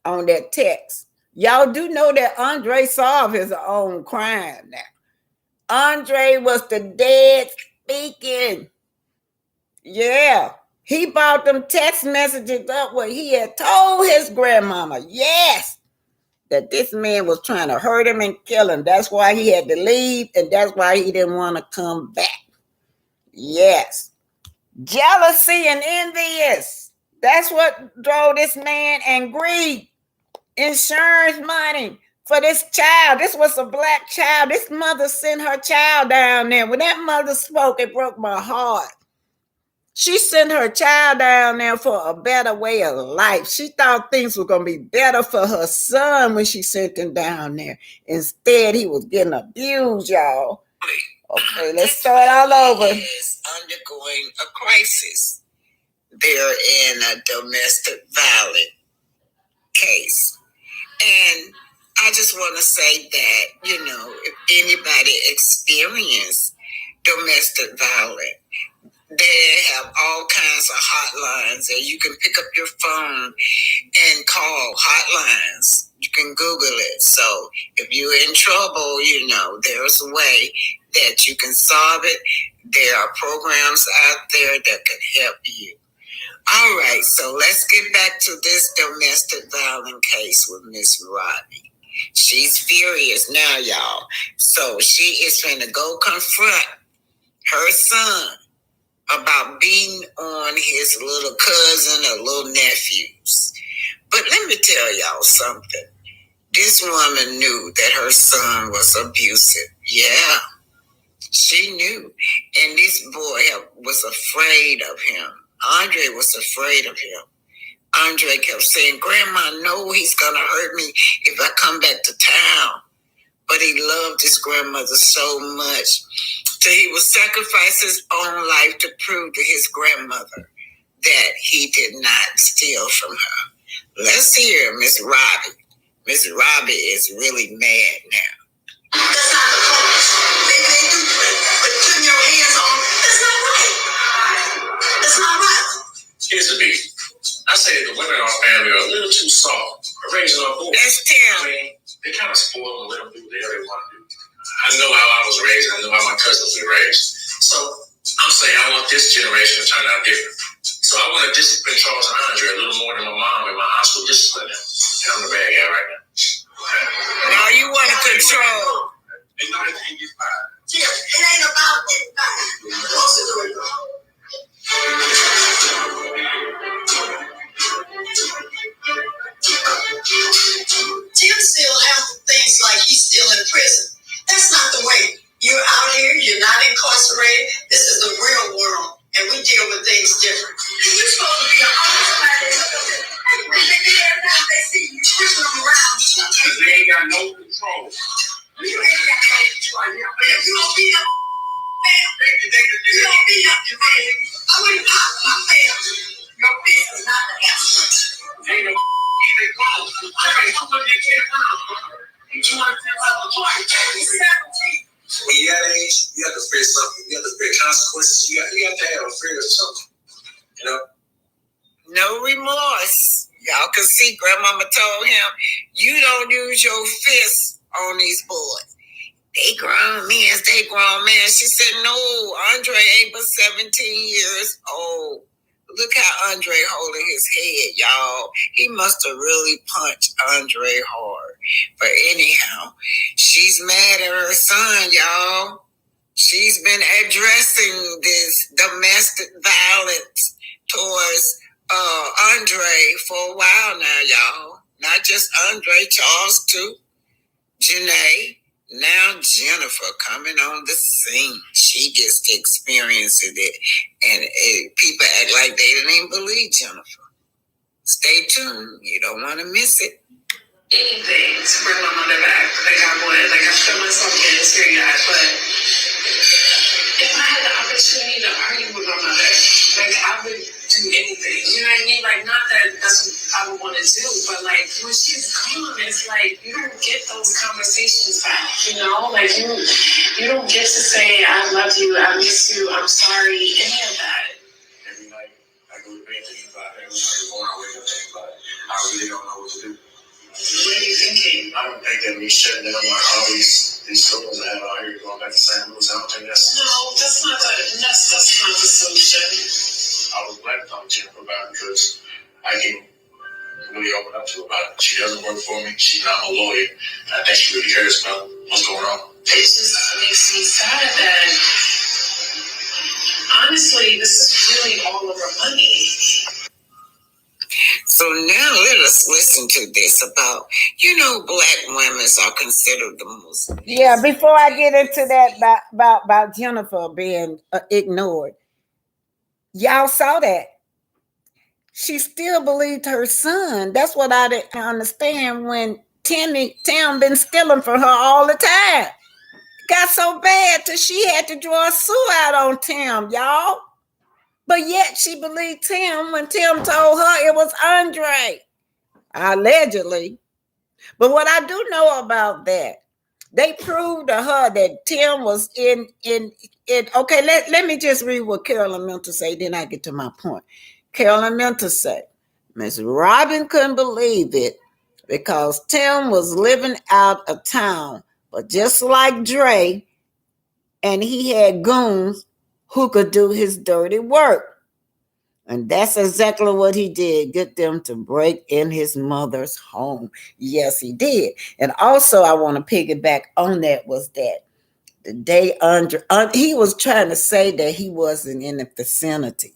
on that text. Y'all do know that Andre solved his own crime now. Andre was the dead speaking. Yeah. He brought them text messages up where he had told his grandmama, yes, that this man was trying to hurt him and kill him. That's why he had to leave, and that's why he didn't want to come back. Yes. Jealousy and envious. That's what drove this man, and greed. Insurance money for this child. This was a black child. This mother sent her child down there. When that mother spoke, it broke my heart. She sent her child down there for a better way of life. She thought things were going to be better for her son when she sent him down there. Instead, he was getting abused, y'all. Okay, let's start all over. Is undergoing a crisis. They're in a domestic violence case. And I just want to say that, if anybody experience domestic violence, they have all kinds of hotlines that you can pick up your phone and call hotlines. You can Google it. So if you're in trouble, there's a way that you can solve it. There are programs out there that can help you. All right, so let's get back to this domestic violence case with Miss Robbie. She's furious now, y'all. So she is going to go confront her son about beating on his little cousin or little nephews. But let me tell y'all something. This woman knew that her son was abusive. Yeah, she knew. And this boy was afraid of him. Andre was afraid of him. Andre kept saying, Grandma, no, he's going to hurt me if I come back to town. But he loved his grandmother so much that he would sacrifice his own life to prove to his grandmother that he did not steal from her. Let's hear Miss Robbie. Miss Robbie is really mad now. That's not the focus. They do but putting your hands on, that's not right. That's not right. Here's the beat. I say the women in our family are a little too soft for raising our boys. That's Tim. I mean, they kind of spoil and let them do whatever they want to do. I know how I was raised, and I know how my cousins were raised. So I'm saying I want this generation to turn out different. So I want to discipline Charles and Andre a little more than my mom and my aunts will discipline them. And I'm the bad guy right now. Now you want to control. They know they can't get fired. Yeah, it ain't about getting fired. Tim still handles things like he's still in prison. That's not the way. You're out here, you're not incarcerated. This is the real world, and we deal with things different. And you're supposed to be an officer. They see you pushing them around. Because they ain't got no control. You ain't got no control. If you don't beat up, you don't beat up your man. I wouldn't pop my family. Your business not the answer. Ain't no even close. Okay, how much you can't run? You 210 pounds. 17. When you got age, you have to fear something. You have to fear consequences. You have to have a fear of something. You know? No remorse. Y'all can see Grandmama told him, you don't use your fists on these boys. They grown men. She said, no, Andre ain't but 17 years old. Look how Andre holding his head, y'all. He must have really punched Andre hard. But anyhow, she's mad at her son, y'all. She's been addressing this domestic violence towards Andre for a while now, y'all. Not just Andre, Charles too. Janae. Now Jennifer coming on the scene. She gets to experience it. And people act like they didn't even believe Jennifer. Stay tuned. You don't want to miss it. Anything to bring my mother back. Like I would. Like I feel myself getting teary-eyed. But if I had the opportunity to argue with my mother, like I would do anything. You know what I mean? Like not that that's what I would want to do, but like when she's gone, it's like you don't get those conversations back. You know, like you don't get to say I love you, I miss you, I'm sorry, any of that. Every night, I go to bed thinking about it. Every morning, I wake up thinking about it. I really don't know what to do. What are you thinking? I don't think that me shutting down like all these stores I have out here going back to St. Louis. I don't think that's... No, that's not the solution. I was glad to talk to Jennifer about it because I can really open up to her about it. She doesn't work for me. She's not a lawyer. And I think she really cares about what's going on. It just makes me sad that honestly, this is really all over money. So now let us listen to this about, black women are considered the most. Yeah, before I get into that about Jennifer being ignored, y'all saw that. She still believed her son. That's what I didn't understand when Tim been stealing from her all the time. got so bad till she had to draw a suicide on Tim, y'all. But yet she believed Tim when Tim told her it was Andre, allegedly. But what I do know about that, they proved to her that Tim was in. Okay, let me just read what Carolyn meant to say, then I get to my point. Carolyn meant to say, Miss Robin couldn't believe it because Tim was living out of town, but just like Dre, and he had goons who could do his dirty work. And that's exactly what he did, get them to break in his mother's home. Yes, he did. And also, I want to piggyback on that was that the day under, he was trying to say that he wasn't in the vicinity.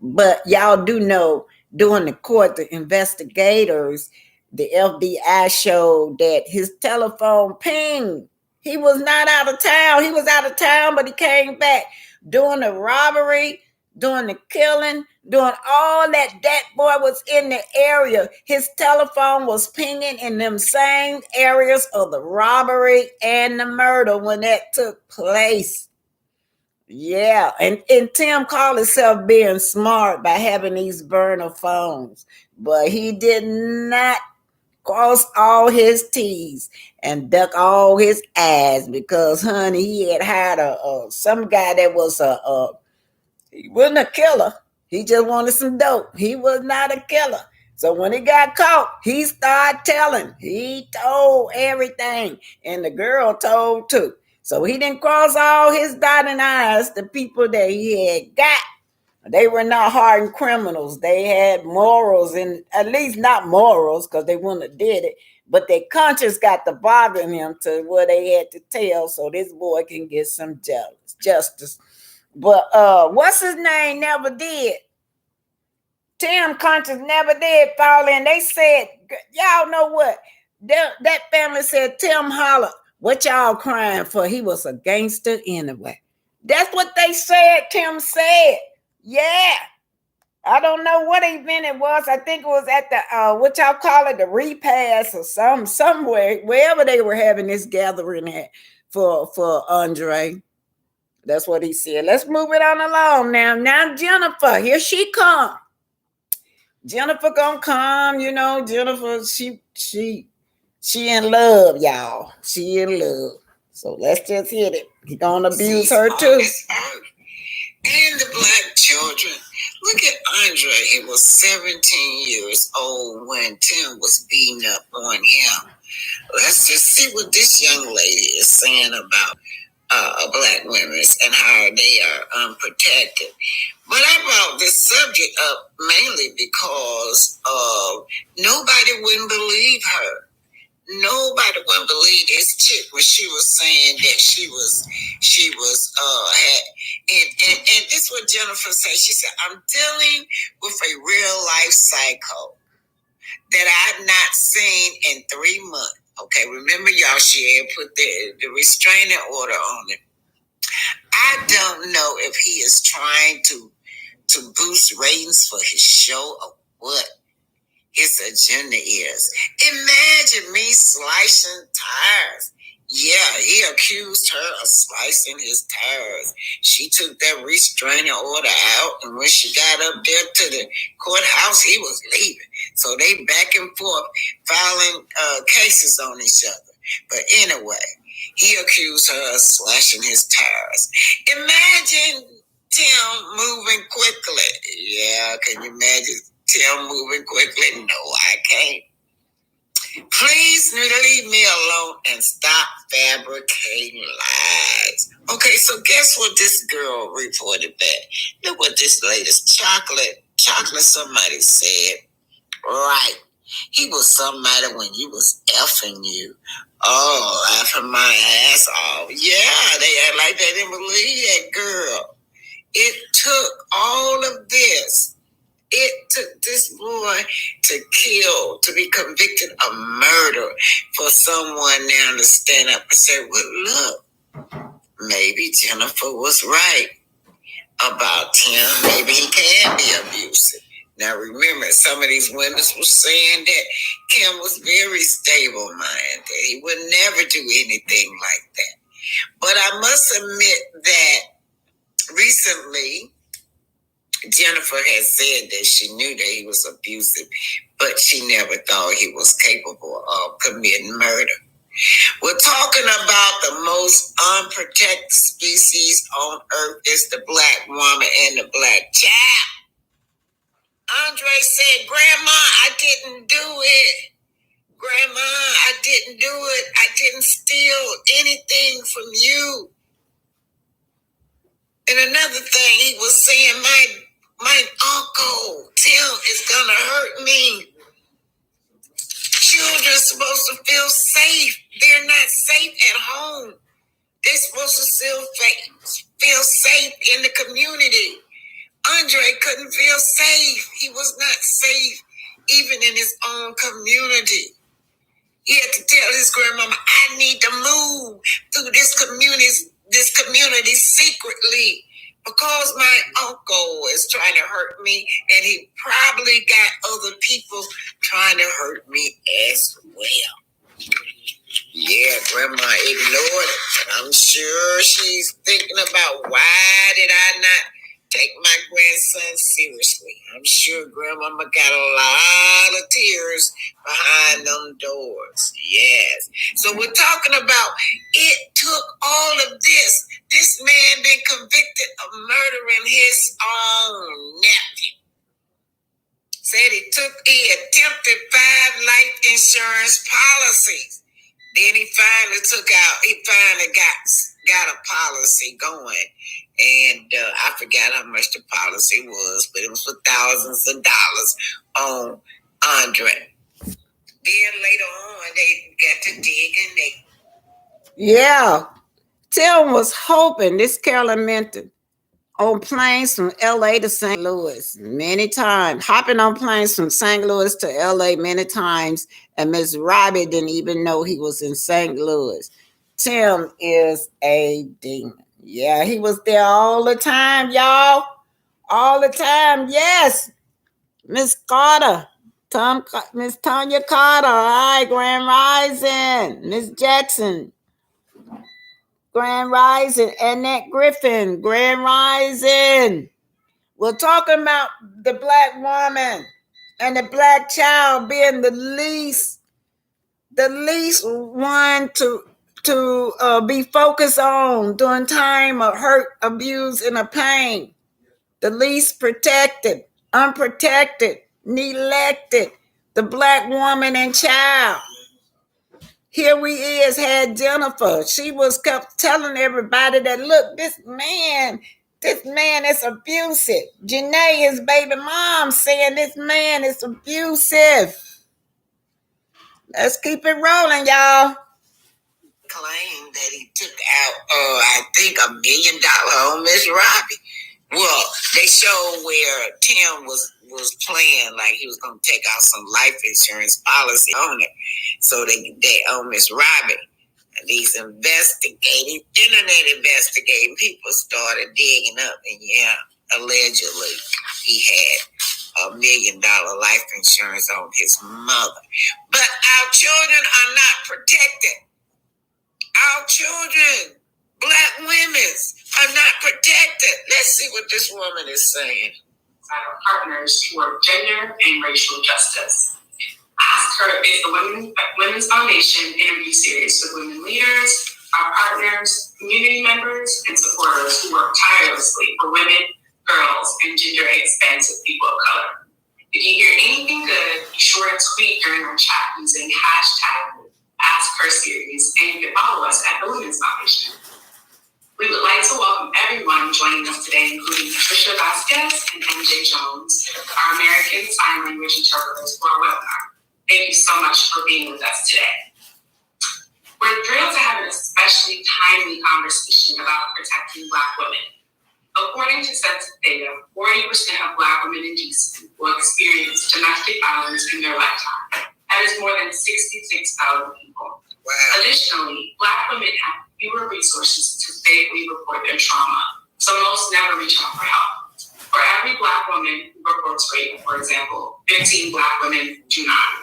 But y'all do know during the court, the investigators, the FBI showed that his telephone pinged. He was not out of town. He was out of town, but he came back during the robbery, during the killing, doing all that. That boy was in the area. His telephone was pinging in them same areas of the robbery and the murder when that took place. Yeah, and Tim called himself being smart by having these burner phones, but he did not cross all his T's and duck all his I's because, honey, he had hired some guy that was he wasn't a killer. He just wanted some dope. He was not a killer. So when he got caught, he started telling. He told everything, and the girl told too. So he didn't cross all his dotted I's. The people that he had got, they were not hardened criminals. They had morals, and at least not morals, because they wouldn't have did it. But their conscience got to bothering him to where they had to tell, so this boy can get some justice. But what's his name never did. Tim conscience never did fall in. They said, y'all know what? That family said, Tim Holler, what y'all crying for? He was a gangster anyway. That's what they said, Tim said. Yeah. I don't know what event it was. I think it was at the, what y'all call it, the repass or somewhere, wherever they were having this gathering at for Andre. That's what he said. Let's move it on along now. Now Jennifer, here she come. Jennifer gonna come, you know. Jennifer, she in love, y'all. She in love. So let's just hit it. He gonna abuse her too. And the black children. Look at Andre. He was 17 years old when Tim was beating up on him. Let's just see what this young lady is saying about black women and how they are unprotected. But I brought this subject up mainly because nobody wouldn't believe her. Nobody wouldn't believe this chick when she was saying that she was had and this is what Jennifer said. She said, I'm dealing with a real life psycho that I've not seen in 3 months. Okay, remember y'all, she had put the restraining order on it. I don't know if he is trying to boost ratings for his show or what his agenda is. Imagine me slicing tires. Yeah, he accused her of slicing his tires. She took that restraining order out, and when she got up there to the courthouse, he was leaving. So they back and forth filing cases on each other. But anyway, he accused her of slashing his tires. Imagine Tim moving quickly. Yeah, can you imagine Tim moving quickly? No, I can't. Please leave me alone and stop fabricating lies. Okay, so guess what this girl reported back? Look what this latest chocolate somebody said. Right. He was somebody when you was effing you. Oh, effing my ass off. Yeah, they act like they didn't believe that girl. It took all of this. It took this boy to be convicted of murder for someone now to stand up and say, well, look, maybe Jennifer was right about Tim. Maybe he can be abusive. Now remember, some of these women were saying that Kim was very stable-minded. He would never do anything like that. But I must admit that recently, Jennifer has said that she knew that he was abusive, but she never thought he was capable of committing murder. We're talking about the most unprotected species on earth is the black woman and the black child. Andre said, Grandma, I didn't do it. Grandma, I didn't do it. I didn't steal anything from you. And another thing, he was saying, my uncle Tim is gonna hurt me. Children are supposed to feel safe. They're not safe at home. They're supposed to feel safe in the community. Andre couldn't feel safe. He was not safe even in his own community. He had to tell his grandmama, I need to move through this community secretly because my uncle is trying to hurt me, and he probably got other people trying to hurt me as well. Yeah, Grandma ignored it, but I'm sure she's thinking about why did I not take my grandson seriously. I'm sure Grandmama got a lot of tears behind them doors. Yes. So we're talking about it took all of this. This man been convicted of murdering his own nephew. Said he attempted 5 life insurance policies. Then he finally got a policy going. And I forgot how much the policy was, but it was for thousands of dollars on Andre. Then later on, they got to digging. Yeah. Tim was hoping, this Carolyn Minton, on planes from LA to St. Louis many times, hopping on planes from St. Louis to LA many times, and Miss Robbie didn't even know he was in St. Louis. Tim is a demon. Yeah, he was there all the time, y'all. All the time, yes. Miss Carter, Miss Tanya Carter, hi, Grand Rising. Miss Jackson, Grand Rising. Annette Griffin, Grand Rising. We're talking about the black woman and the black child being the least one to be focused on during time of hurt, abuse, and of pain. The least protected, unprotected, neglected, the black woman and child. Here we had Jennifer. She kept telling everybody that, look, this man is abusive. Janae, his baby mom, saying this man is abusive. Let's keep it rolling, y'all. Claim that he took out, I think, $1 million on Miss Robbie. Well, they showed where Tim was playing like he was going to take out some life insurance policy on it. So they on Miss Robbie. These internet investigating people started digging up, and allegedly he had $1 million life insurance on his mother. But our children are not protected. Our children, black women, are not protected. Let's see what this woman is saying. Our partners who work gender and racial justice. Ask Her is the Women's Foundation interview series with women leaders, our partners, community members, and supporters who work tirelessly for women, girls, and gender-expansive people of color. If you hear anything good, be sure to tweet during our chat using hashtag Ask Her series, and you can follow us at the Women's Foundation. We would like to welcome everyone joining us today, including Patricia Vasquez and MJ Jones, our American Sign Language interpreters for our webinar. Thank you so much for being with us today. We're thrilled to have an especially timely conversation about protecting Black women. According to census data, 40% of Black women in DC will experience domestic violence in their lifetime. That is more than 66,000 people. Wow. Additionally, Black women have fewer resources to safely report their trauma, so most never reach out for help. For every Black woman who reports rape, for example, 15 Black women do not.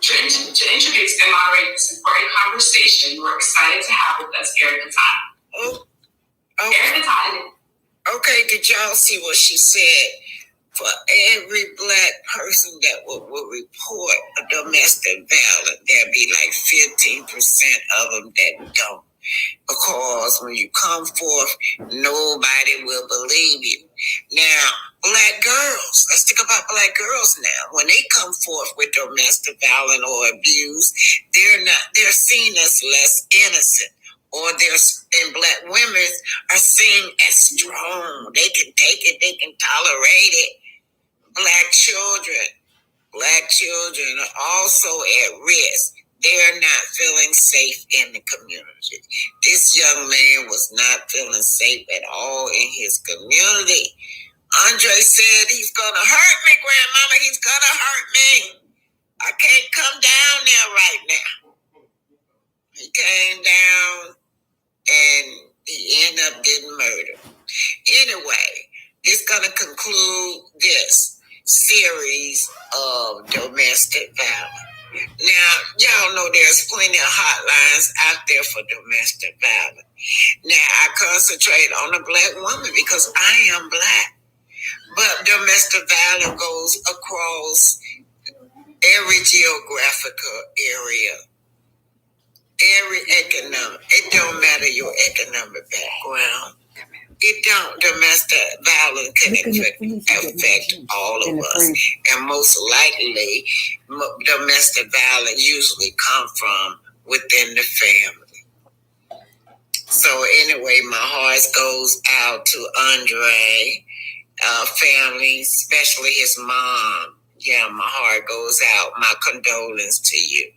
To introduce and moderate this important conversation, we're excited to have with us Erica Todd. Erica Todd. Okay, did y'all see what she said? For every Black person that will report a domestic violence, there'll be like 15% of them that don't. Because when you come forth, nobody will believe you. Now, Black girls, let's think about Black girls now. When they come forth with domestic violence or abuse, they're seen as less innocent. Or and Black women are seen as strong. They can take it, they can tolerate it. Black children are also at risk. They're not feeling safe in the community. This young man was not feeling safe at all in his community. Andre said, he's gonna hurt me, grandmama, he's gonna hurt me. I can't come down there right now. He came down and he ended up getting murdered. Anyway, it's gonna conclude this series of domestic violence. Now, y'all know there's plenty of hotlines out there for domestic violence. Now, I concentrate on the Black woman because I am Black. But domestic violence goes across every geographical area, every economic. It don't matter your economic background. It don't. Domestic violence can affect all of us. And most likely, domestic violence usually come from within the family. So anyway, my heart goes out to Andre, family, especially his mom. Yeah, my heart goes out. My condolence to you.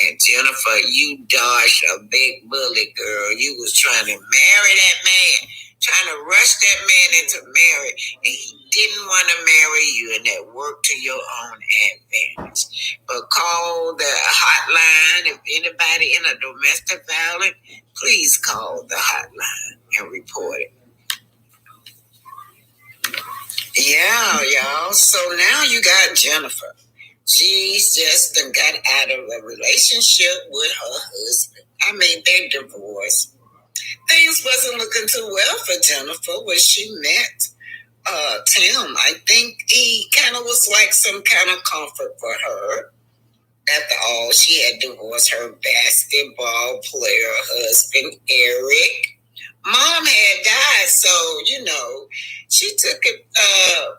And Jennifer, you dodged a big bullet, girl. You was trying to marry that man. Trying to rush that man into marriage, and he didn't want to marry you, and that worked to your own advantage. But call the hotline. If anybody in a domestic violence, please call the hotline and report it. Yeah, y'all. So now you got Jennifer. She's just got out of a relationship with her husband. I mean, they divorced. Things wasn't looking too well for Jennifer when she met Tim. I think he kind of was like some kind of comfort for her. After all, she had divorced her basketball player husband, Eric. Mom had died, so, she took it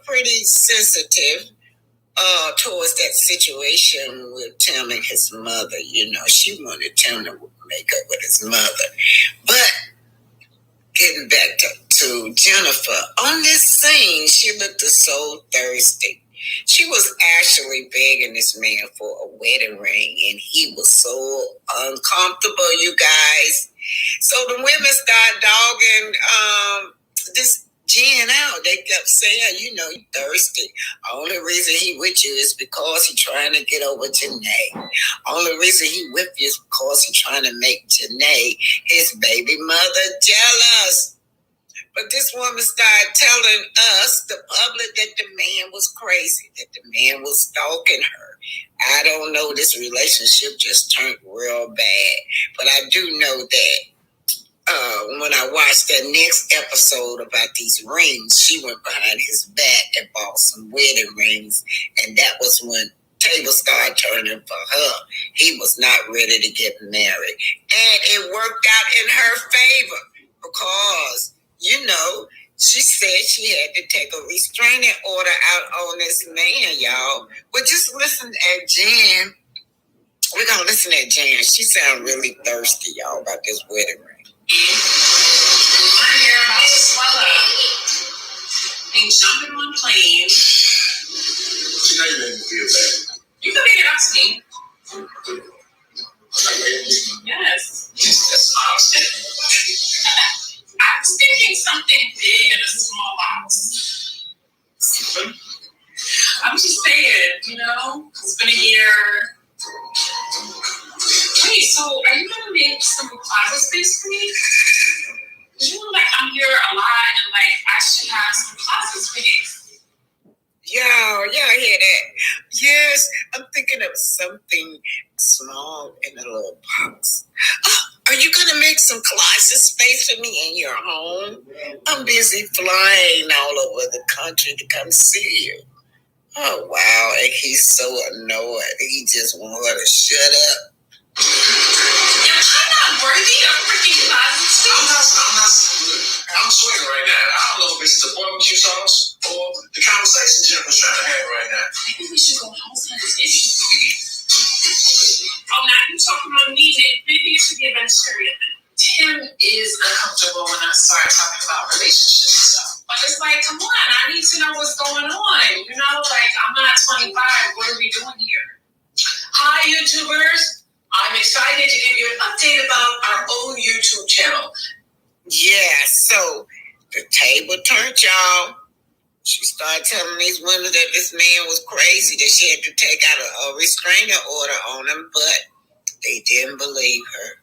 pretty sensitive towards that situation with Tim and his mother. She wanted Tim to make up with his mother. But getting back to Jennifer, on this scene, she looked so thirsty. She was actually begging this man for a wedding ring, and he was so uncomfortable, you guys. So the women started dogging this Jen out. They kept saying, you thirsty. Only reason he with you is because he trying to get over Janae. Only reason he with you is because he trying to make Janae, his baby mother, jealous. But this woman started telling us, the public, that the man was crazy, that the man was stalking her. I don't know, this relationship just turned real bad. But I do know that when I watched that next episode about these rings, she went behind his back and bought some wedding rings. And that was when tables started turning for her. He was not ready to get married. And it worked out in her favor because, she said she had to take a restraining order out on this man, y'all. But just listen at Jen. We're going to listen at Jen. She sounds really thirsty, y'all, about this wedding ring. My hair about to swell up. Ain't jumping on a plane. She know you make me feel bad. You can make it up to me. Yes. That's awesome. I was thinking something big in a small box. I'm just saying, it's been a year. Wait, so are you gonna make some closet space for me? Because I'm here a lot and I should have some closet space. Y'all hear that? Yes, I'm thinking thinking of something small in a little box. Oh, are you going to make some closet space for me in your home? I'm busy flying all over the country to come see you. Oh, wow. And he's so annoyed. He just wants her to shut up. Am I not worthy of freaking closet space? I'm sweating right now. I don't know if it's the barbecue sauce or the conversation Jennifer's trying to have right now. Maybe we should go home and this. Oh, now you're talking about me. Maybe you should give Vegetarian. Tim is uncomfortable when I start talking about relationship stuff. But it's like, come on, I need to know what's going on. You know, like, I'm not 25. What are we doing here? Hi, YouTubers. I'm excited to give you an update about our own YouTube channel. Yeah, so the table turned, y'all. She started telling these women that this man was crazy, that she had to take out a restraining order on him, but they didn't believe her.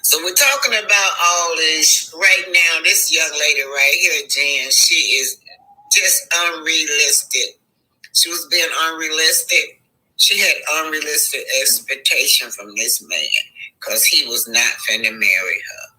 So we're talking about all this right now. This young lady right here, Jan, she is just unrealistic. She was being unrealistic. She had unrealistic expectation from this man because he was not finna marry her.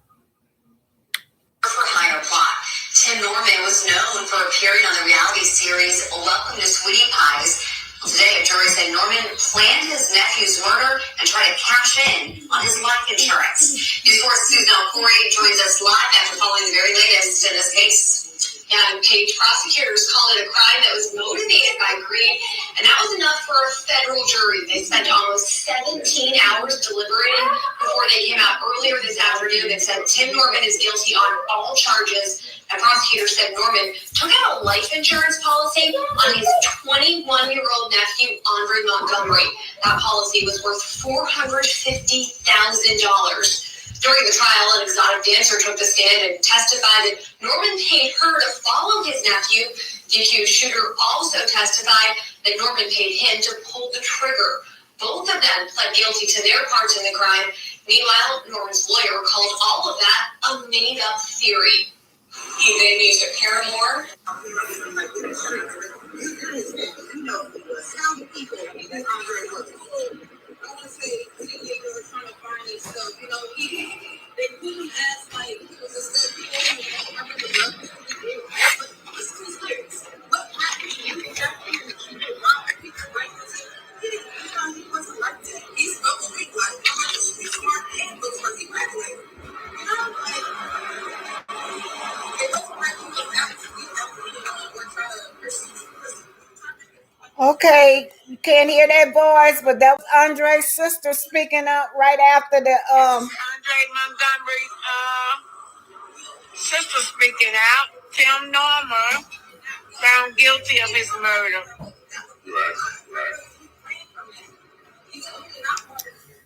For hire plot. Tim Norman was known for appearing on the reality series Welcome to Sweetie Pies. Today, a jury said Norman planned his nephew's murder and tried to cash in on his life insurance. News 4's Susan Alcorey joins us live after following the very latest in this case. And Page prosecutors called it a crime that was motivated by greed, and that was enough for a federal jury. They spent almost 17 hours deliberating before they came out earlier this afternoon and said Tim Norman is guilty on all charges. And prosecutors said Norman took out a life insurance policy on his 21-year-old nephew, Andre Montgomery. That policy was worth $450,000. During the trial, an exotic dancer took the stand and testified that Norman paid her to follow his nephew. The accused shooter also testified that Norman paid him to pull the trigger. Both of them pled guilty to their parts in the crime. Meanwhile, Norman's lawyer called all of that a made-up theory. He then used a paramour. Okay, you can't hear that voice, but that was Andre's sister speaking out right after the Andre Montgomery's sister speaking out. Tim Norman found guilty of his murder.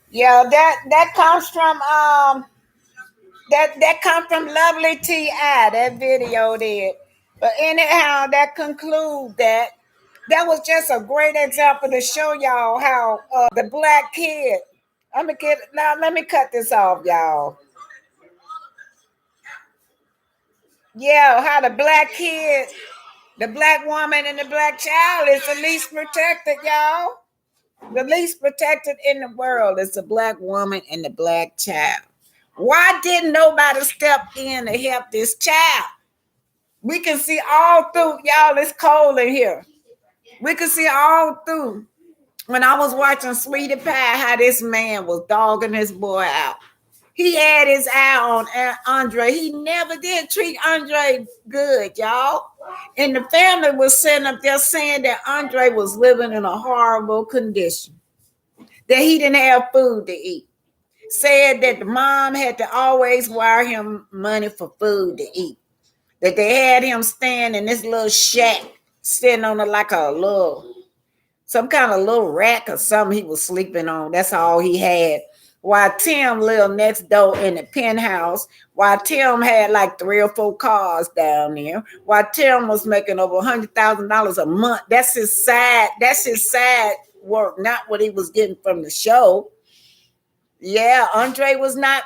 Yeah, that comes from that comes from Lovely T.I. That video did. But anyhow, that concludes that was just a great example to show y'all how the black kid. Let me cut this off, y'all. Yeah, how the black kid, the black woman, and the black child is the least protected, y'all. The least protected in the world is the black woman and the black child. Why didn't nobody step in to help this child? We can see all through, y'all, it's cold in here. We can see all through when I was watching Sweetie Pie how this man was dogging his boy out. He had his eye on Andre. He never did treat Andre good, y'all. And the family was sitting up there saying that Andre was living in a horrible condition, that he didn't have food to eat. Said that the mom had to always wire him money for food to eat. That they had him stand in this little shack, sitting on like a little, some kind of little rack or something he was sleeping on. That's all he had. While Tim lived next door in the penthouse, while Tim had like 3 or 4 cars down there, while Tim was making over $100,000 a month. That's his side work, not what he was getting from the show. Yeah, Andre was not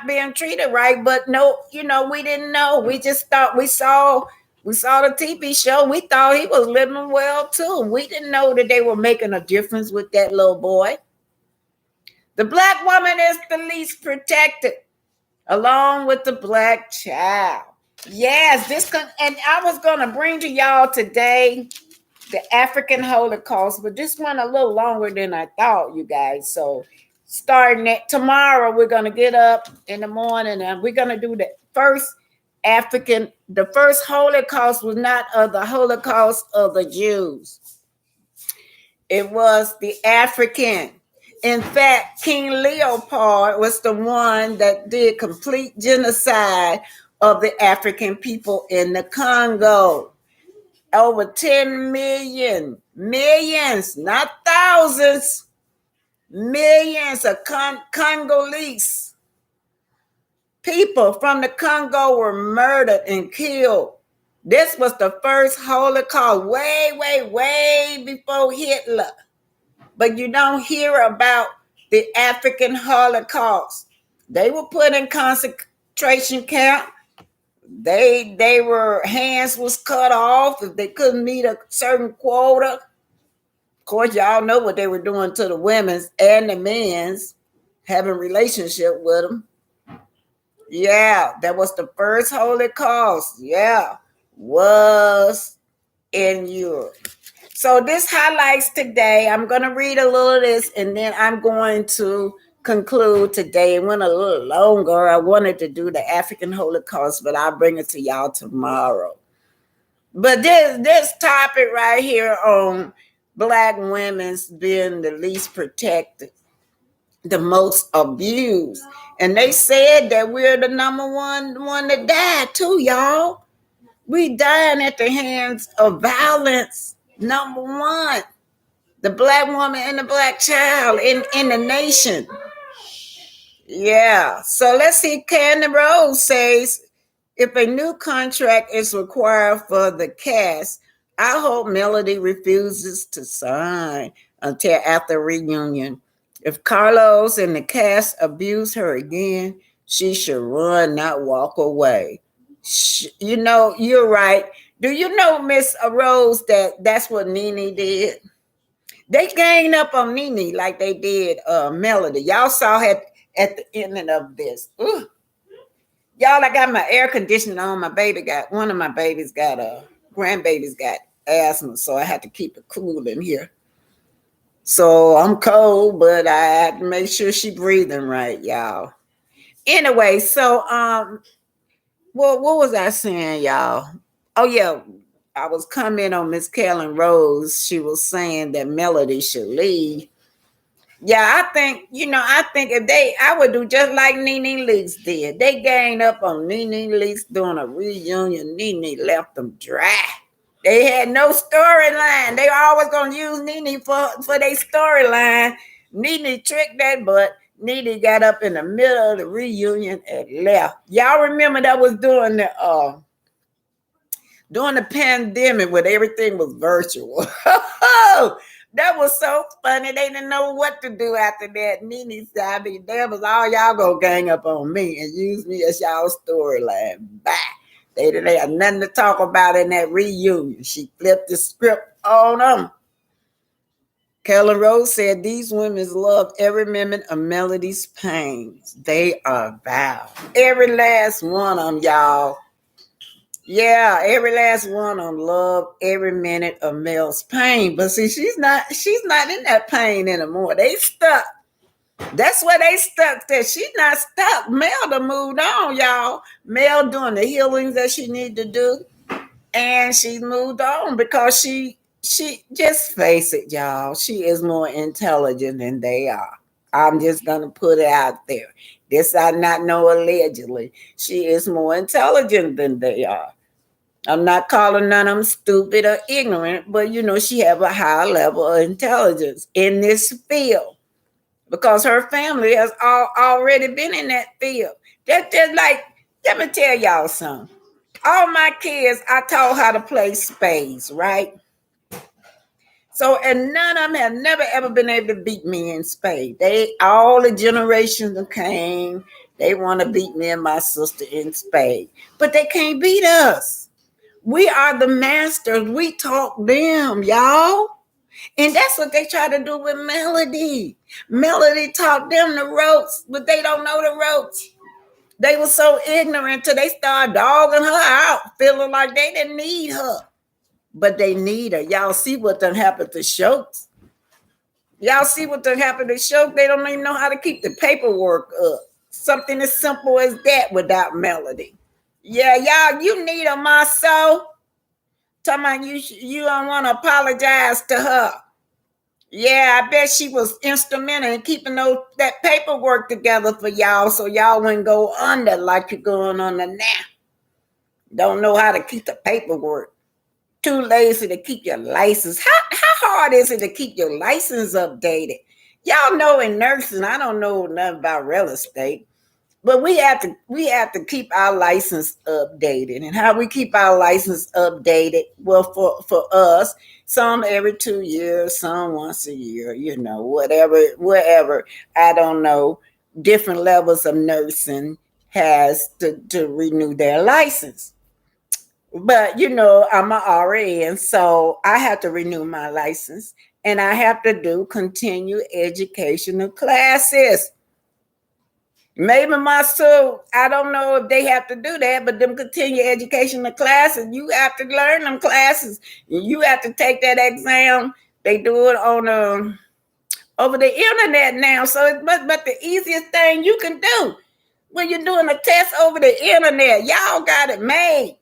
being treated right, but no, we didn't know. We just thought we saw We saw the TV show. We thought he was living well too. We didn't know that they were making a difference with that little boy. The black woman is the least protected, along with the black child. Yes, and I was gonna bring to y'all today the African Holocaust, but this one a little longer than I thought, you guys. So starting at tomorrow, we're gonna get up in the morning and we're gonna do the first the first Holocaust was not of the Holocaust of the Jews. It was the African. In fact, King Leopold was the one that did complete genocide of the African people in the Congo. Over 10 millions, not thousands, millions of Congolese people from the Congo were murdered and killed. This was the first Holocaust, way before Hitler. But you don't hear about the African Holocaust. They were put in concentration camp. They were hands was cut off if they couldn't meet a certain quota. Of course, y'all know what they were doing to the women's and the men's, having relationship with them. Yeah, that was the first Holocaust. Yeah, was in Europe. So this highlights today. I'm going to read a little of this and then I'm going to conclude today. It went a little longer. I wanted to do the African Holocaust, but I'll bring it to y'all tomorrow. But this topic right here on black women's being the least protected, the most abused. And they said that we're the number one that died too, y'all. We dying at the hands of violence. Number one, the black woman and the black child in the nation. Yeah. So let's see. Candy Rose says, if a new contract is required for the cast, I hope Melody refuses to sign until after reunion. If Carlos and the cast abuse her again, she should run, not walk away. You know, you're right. Do you know, Miss Rose, that's what Nene did? They ganged up on Nene like they did Melody. Y'all saw it at the ending of this. Ooh. Y'all, I got my air conditioning on. One of my babies got grandbabies got asthma, so I had to keep it cool in here. So I'm cold, but I had to make sure she breathing right, y'all. Anyway, so what was I saying, y'all? Oh yeah, I was commenting on Miss Kellen Rose. She was saying that Melody should leave. Yeah, I think if I would do just like Nene Leakes did. They ganged up on Nene Leakes doing a reunion. Nene left them dry. They had no storyline. They were always gonna use Nene for their storyline. Nene tricked that butt. Nene got up in the middle of the reunion and left. Y'all remember that was during the pandemic when everything was virtual. That was so funny. They didn't know what to do after that. Nene said, I mean, that was all y'all gonna gang up on me and use me as y'all storyline. Bye. They didn't have nothing to talk about in that reunion. She flipped the script on them. Kellen Rose said, these women love every minute of Melody's pains. They are vile. Every last one of them, y'all. Yeah, every last one of them love every minute of Mel's pain. But see, she's not in that pain anymore. They stuck. That's where they stuck there. She's not stuck. Mel done moved on, y'all. Mel doing the healings that she need to do. And she's moved on because she just face it, y'all. She is more intelligent than they are. I'm just gonna put it out there. This I not know allegedly. She is more intelligent than they are. I'm not calling none of them stupid or ignorant, but she have a high level of intelligence in this field because her family has already been in that field. That's just like, let me tell y'all something. All my kids, I taught how to play spades, right? So, and none of them have never ever been able to beat me in spades. All the generations that came, they want to beat me and my sister in spades, but they can't beat us. We are the masters. We taught them, y'all. And that's what they try to do with Melody. Melody taught them the ropes, but they don't know the ropes. They were so ignorant till they started dogging her out, feeling like they didn't need her. But they need her. Y'all see what done happened to Schultz. Y'all see what done happened to Schultz. They don't even know how to keep the paperwork up. Something as simple as that without Melody. Yeah, y'all, you need her, my soul. Talking about you don't want to apologize to her. Yeah, I bet she was instrumental in keeping that paperwork together for y'all so y'all wouldn't go under like you're going under now. Don't know how to keep the paperwork. Too lazy to keep your license. How hard is it to keep your license updated? Y'all know in nursing, I don't know nothing about real estate, but we have to keep our license updated. And how we keep our license updated? Well, for us, some every 2 years, some once a year, whatever. I don't know. Different levels of nursing has to renew their license. But I'm an RN, so I have to renew my license, and I have to do continued educational classes. Maybe my school, I don't know if they have to do that, but them continued educational classes, you have to learn them classes. You have to take that exam. They do it on over the internet now. So but the easiest thing you can do when you're doing a test over the internet, y'all got it made.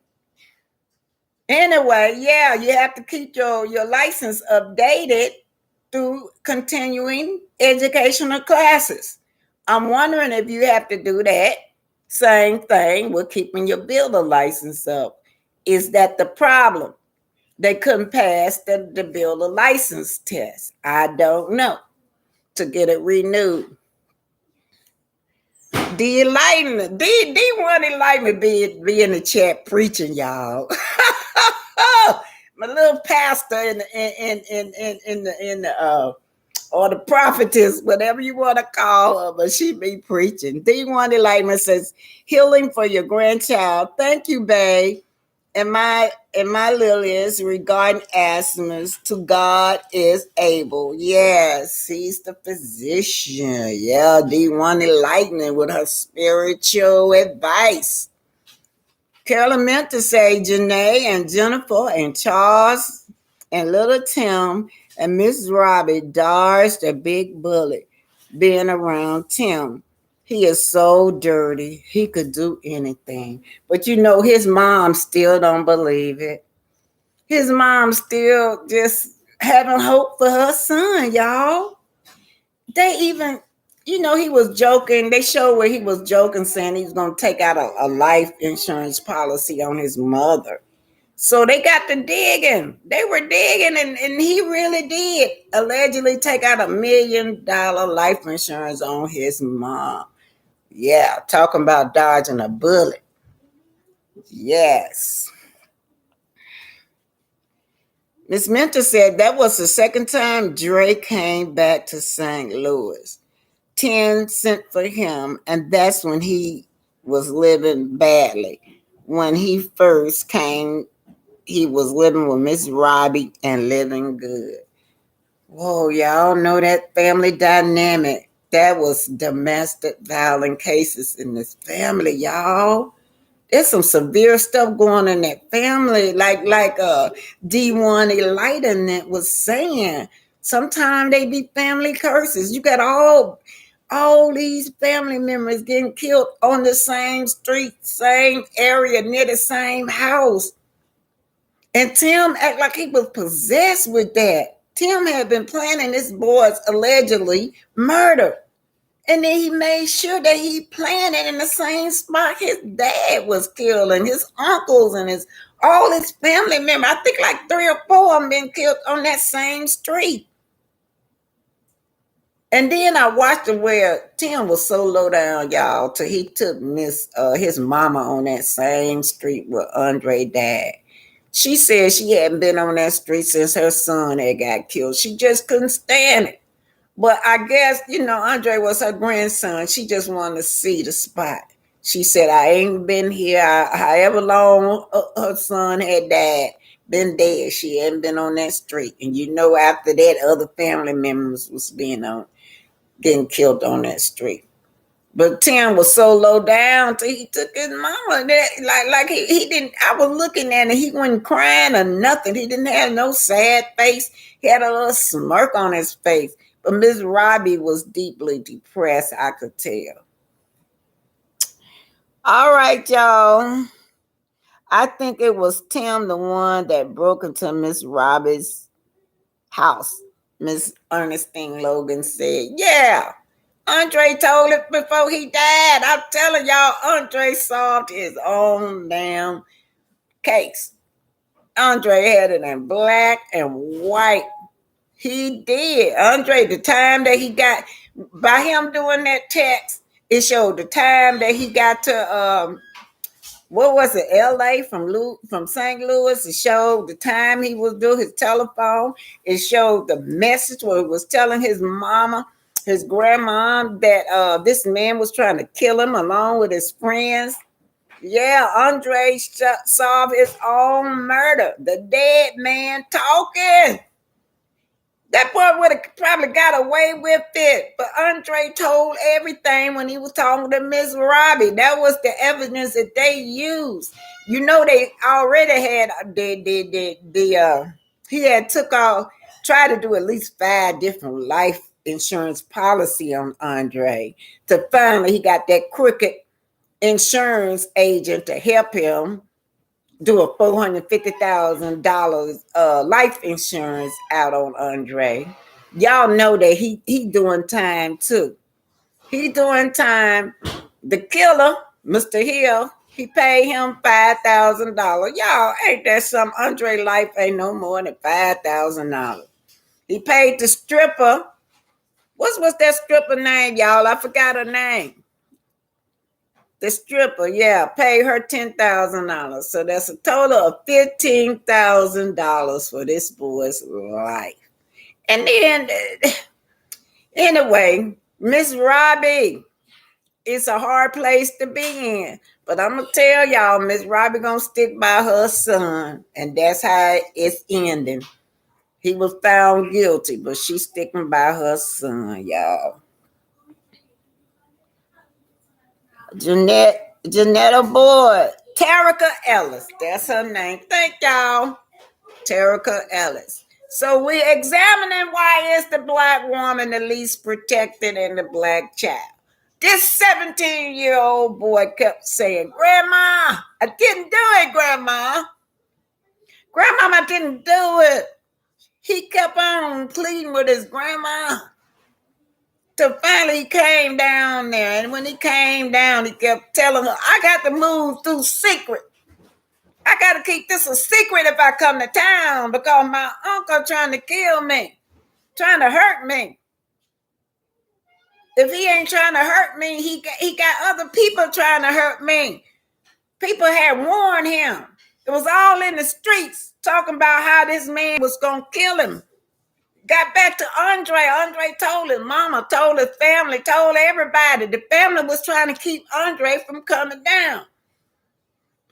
Anyway, yeah, you have to keep your license updated through continuing educational classes. I'm wondering if you have to do that same thing with keeping your builder license up. Is that the problem? They couldn't pass the builder license test. I don't know. To get it renewed. D Enlightenment. D1 Enlightenment be in the chat preaching, y'all. My little pastor in the or the prophetess, whatever you want to call her, but she be preaching. D1 Enlightenment says, healing for your grandchild. Thank you, babe. And my Lilies regarding asthmas, to God is able. Yes, he's the physician. Yeah, D1 Enlightenment with her spiritual advice. Carolyn meant to say Janae and Jennifer and Charles and little Tim and Miss Robbie dodged a big bullet being around Tim. He is so dirty. He could do anything. But his mom still don't believe it. His mom still just having hope for her son, y'all. They even, he was joking. They showed where he was joking, saying he was going to take out a life insurance policy on his mother. So they got to digging. They were digging, and he really did allegedly take out $1 million life insurance on his mom. Yeah, talking about dodging a bullet. Yes. Miss Mentor said that was the second time Drake came back to St. Louis. 10 sent for him, and that's when he was living badly. When he first came, he was living with Miss Robbie and living good. Whoa, y'all know that family dynamic. That was domestic violence cases in this family, y'all. There's some severe stuff going on in that family, like D1 Enlightenment was saying. Sometimes they be family curses. You got all these family members getting killed on the same street, same area, near the same house. And Tim act like he was possessed with that. Tim had been planning this boy's allegedly murder. And then he made sure that he planned it in the same spot his dad was killed, and his uncles and all his family members. I think like 3 or 4 of them been killed on that same street. And then I watched it where Tim was so low down, y'all, till he took his mama on that same street where Andre died. She said she hadn't been on that street since her son had got killed. She just couldn't stand it. But I guess, Andre was her grandson. She just wanted to see the spot. She said, I ain't been here. However long her son had died, been dead. She hadn't been on that street. And you know, after that, other family members was getting killed on that street. But Tim was so low down till he took his mama. Like he didn't. I was looking at him. He wasn't crying or nothing. He didn't have no sad face. He had a little smirk on his face. But Miss Robbie was deeply depressed. I could tell. All right, y'all. I think it was Tim, the one that broke into Miss Robbie's house. Miss Ernestine Logan said, "Yeah, Andre told it before he died. I'm telling y'all, Andre solved his own damn case. Andre had it in black and white. He did. Andre, the time that he got, by him doing that text, it showed the time that he got to, what was it, LA from St. Louis. It showed the time he was doing his telephone. It showed the message where he was telling his mama, his grandma, that this man was trying to kill him along with his friends. Yeah, Andre solved his own murder. The dead man talking. That boy would have probably got away with it. But Andre told everything when he was talking to Miss Robbie. That was the evidence that they used. You know, they already had he had tried to do at least 5 different life insurance policy on Andre. To finally he got that crooked insurance agent to help him do a $450,000 life insurance out on Andre. Y'all know that he doing time too. He doing time. The killer, Mr. Hill, he paid him $5,000. Y'all, ain't that some? Andre life ain't no more than $5,000. He paid the stripper. What's that stripper name, y'all? I forgot her name. The stripper, yeah, paid her $10,000. So that's a total of $15,000 for this boy's life. And then, anyway, Miss Robbie, it's a hard place to be in. But I'm going to tell y'all, Miss Robbie going to stick by her son. And that's how it's ending. He was found guilty, but she's sticking by her son, y'all. Janetta Boyd, Terica Ellis, that's her name. Thank y'all, Terica Ellis. So we're examining why is the black woman the least protected in the black child. This 17-year-old boy kept saying, Grandma, I didn't do it, Grandma. Grandmama didn't do it. He kept on pleading with his grandma. So finally he came down there, and when he came down, he kept telling her, I got to move through secret. I got to keep this a secret if I come to town because my uncle trying to kill me, trying to hurt me. If he ain't trying to hurt me, he got other people trying to hurt me. People had warned him. It was all in the streets talking about how this man was going to kill him. Got back to Andre. Andre told his mama, told his family, told everybody. The family was trying to keep Andre from coming down.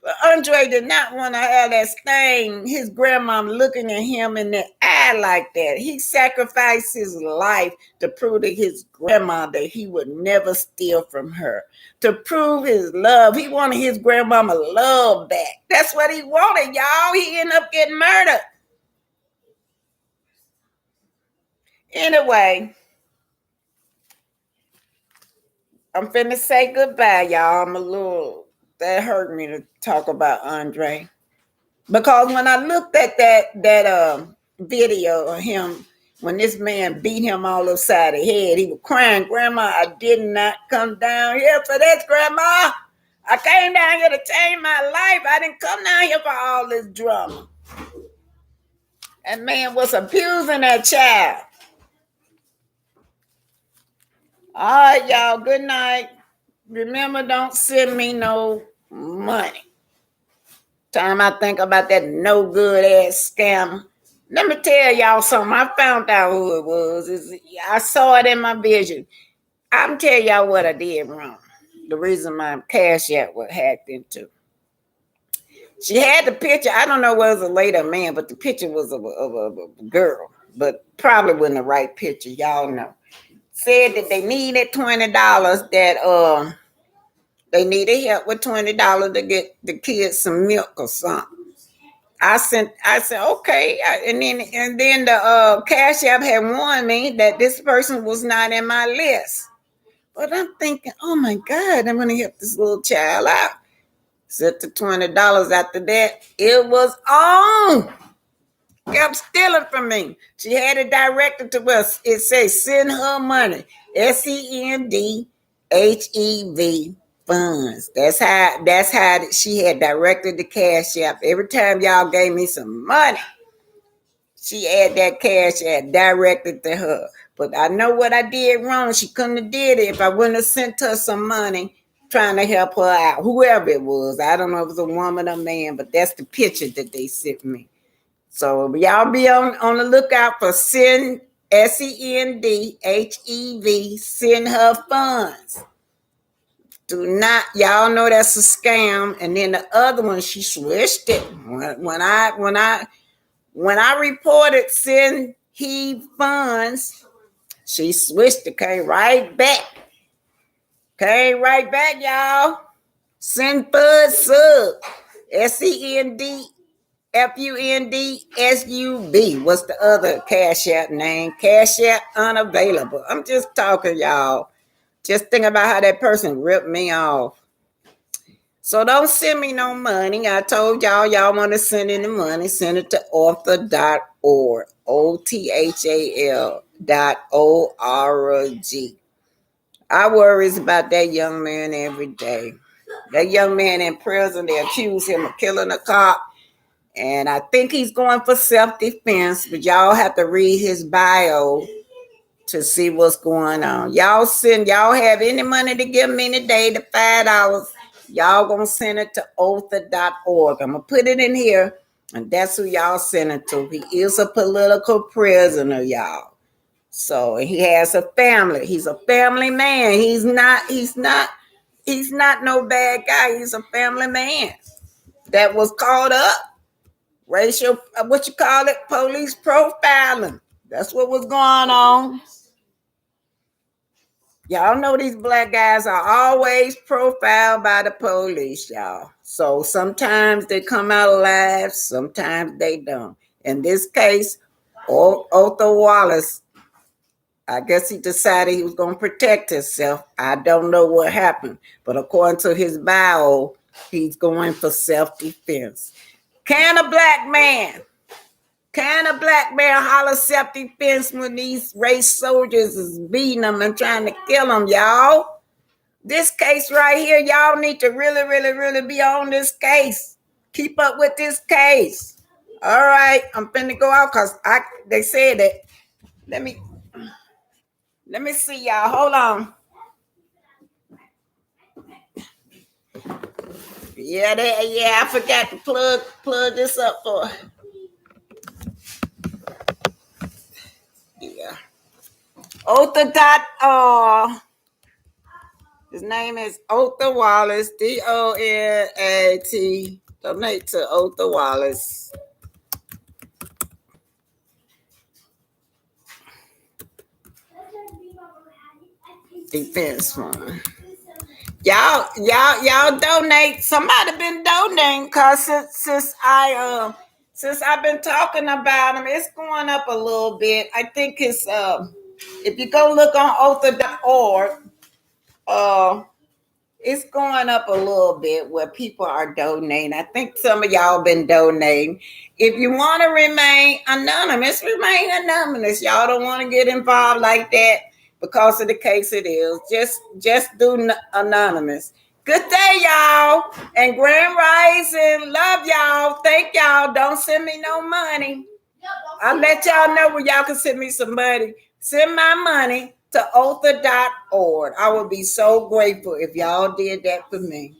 But Andre did not want to have that stain, his grandmama looking at him in the eye like that. He sacrificed his life to prove to his grandma that he would never steal from her. To prove his love. He wanted his grandmama love back. That's what he wanted, y'all. He ended up getting murdered. Anyway, I'm finna say goodbye, y'all. That hurt me to talk about Andre. Because when I looked at that video of him, when this man beat him all upside the head, he was crying, Grandma, I did not come down here for this, Grandma. I came down here to change my life. I didn't come down here for all this drama. That man was abusing that child. All right, y'all. Good night. Remember, don't send me no money. Time I think about that no good ass scammer. Let me tell y'all something. I found out who it was. I saw it in my vision. I'm tell y'all what I did wrong. the reason my Cash App was hacked into. She had the picture. I don't know whether it was a lady or man, but the picture was of a girl, but probably wasn't the right picture. Y'all know. Said that they needed $20. That they needed help with $20 to get the kids some milk or something. I said okay, and then the Cash App had warned me that this person was not in my list. But I'm thinking, oh my God, I'm gonna help this little child out. Set the $20 after that. It was on. Kept stealing from me. She had it directed to us. It says send her money. SENDHEV funds. That's how she had directed the Cash App. Every time y'all gave me some money, she had that Cash App directed to her. But I know what I did wrong. She couldn't have did it if I wouldn't have sent her some money trying to help her out. Whoever it was. I don't know if it was a woman or man, but that's the picture that they sent me. So y'all be on the lookout for send SENDHEV, send her funds. Do not, y'all know that's a scam. And then the other one, she switched it. When I reported send he funds, she switched it, came right back. Y'all. Send funds sub. SENDFUNDSUB. What's the other Cash App name? Cash App unavailable. I'm just talking, y'all. Just think about how that person ripped me off. So don't send me no money. I told y'all want to send in the money. Send it to author.org. OTHAL.org. I worries about that young man every day. That young man in prison, they accuse him of killing a cop. And I think he's going for self-defense, but y'all have to read his bio to see what's going on. Y'all have any money to give me today, the $5, y'all gonna send it to author.org. I'm gonna put it in here, and that's who y'all send it to. He is a political prisoner, y'all. So he has a family. He's a family man. He's not no bad guy. He's a family man that was caught up. Racial, police profiling. That's what was going on. Y'all know these black guys are always profiled by the police, y'all. So sometimes they come out alive, sometimes they don't. In this case, Otho Wallace, I guess he decided he was going to protect himself. I don't know what happened, but according to his bio, he's going for self-defense. Can a black man holler self-defense when these race soldiers is beating them and trying to kill them, y'all? This case right here, y'all need to really, really, really be on this case. Keep up with this case. All right, I'm finna go out because they said that. Let me see y'all. Hold on. Yeah, I forgot to plug this up for. Yeah. Otha. His name is Otha Wallace. DONAT. Donate to Otha Wallace. Defense Fund. Y'all donate. Somebody been donating because since I've been talking about them, it's going up a little bit. I think it's if you go look on author.org, it's going up a little bit where people are donating. I think some of y'all been donating. If you want to remain anonymous, remain anonymous. Y'all don't want to get involved like that because of the case it is. Just do anonymous. Good day, y'all. And Grand Rising. Love y'all. Thank y'all. Don't send me no money. I'll let y'all know when y'all can send me some money. Send my money to author.org. I would be so grateful if y'all did that for me.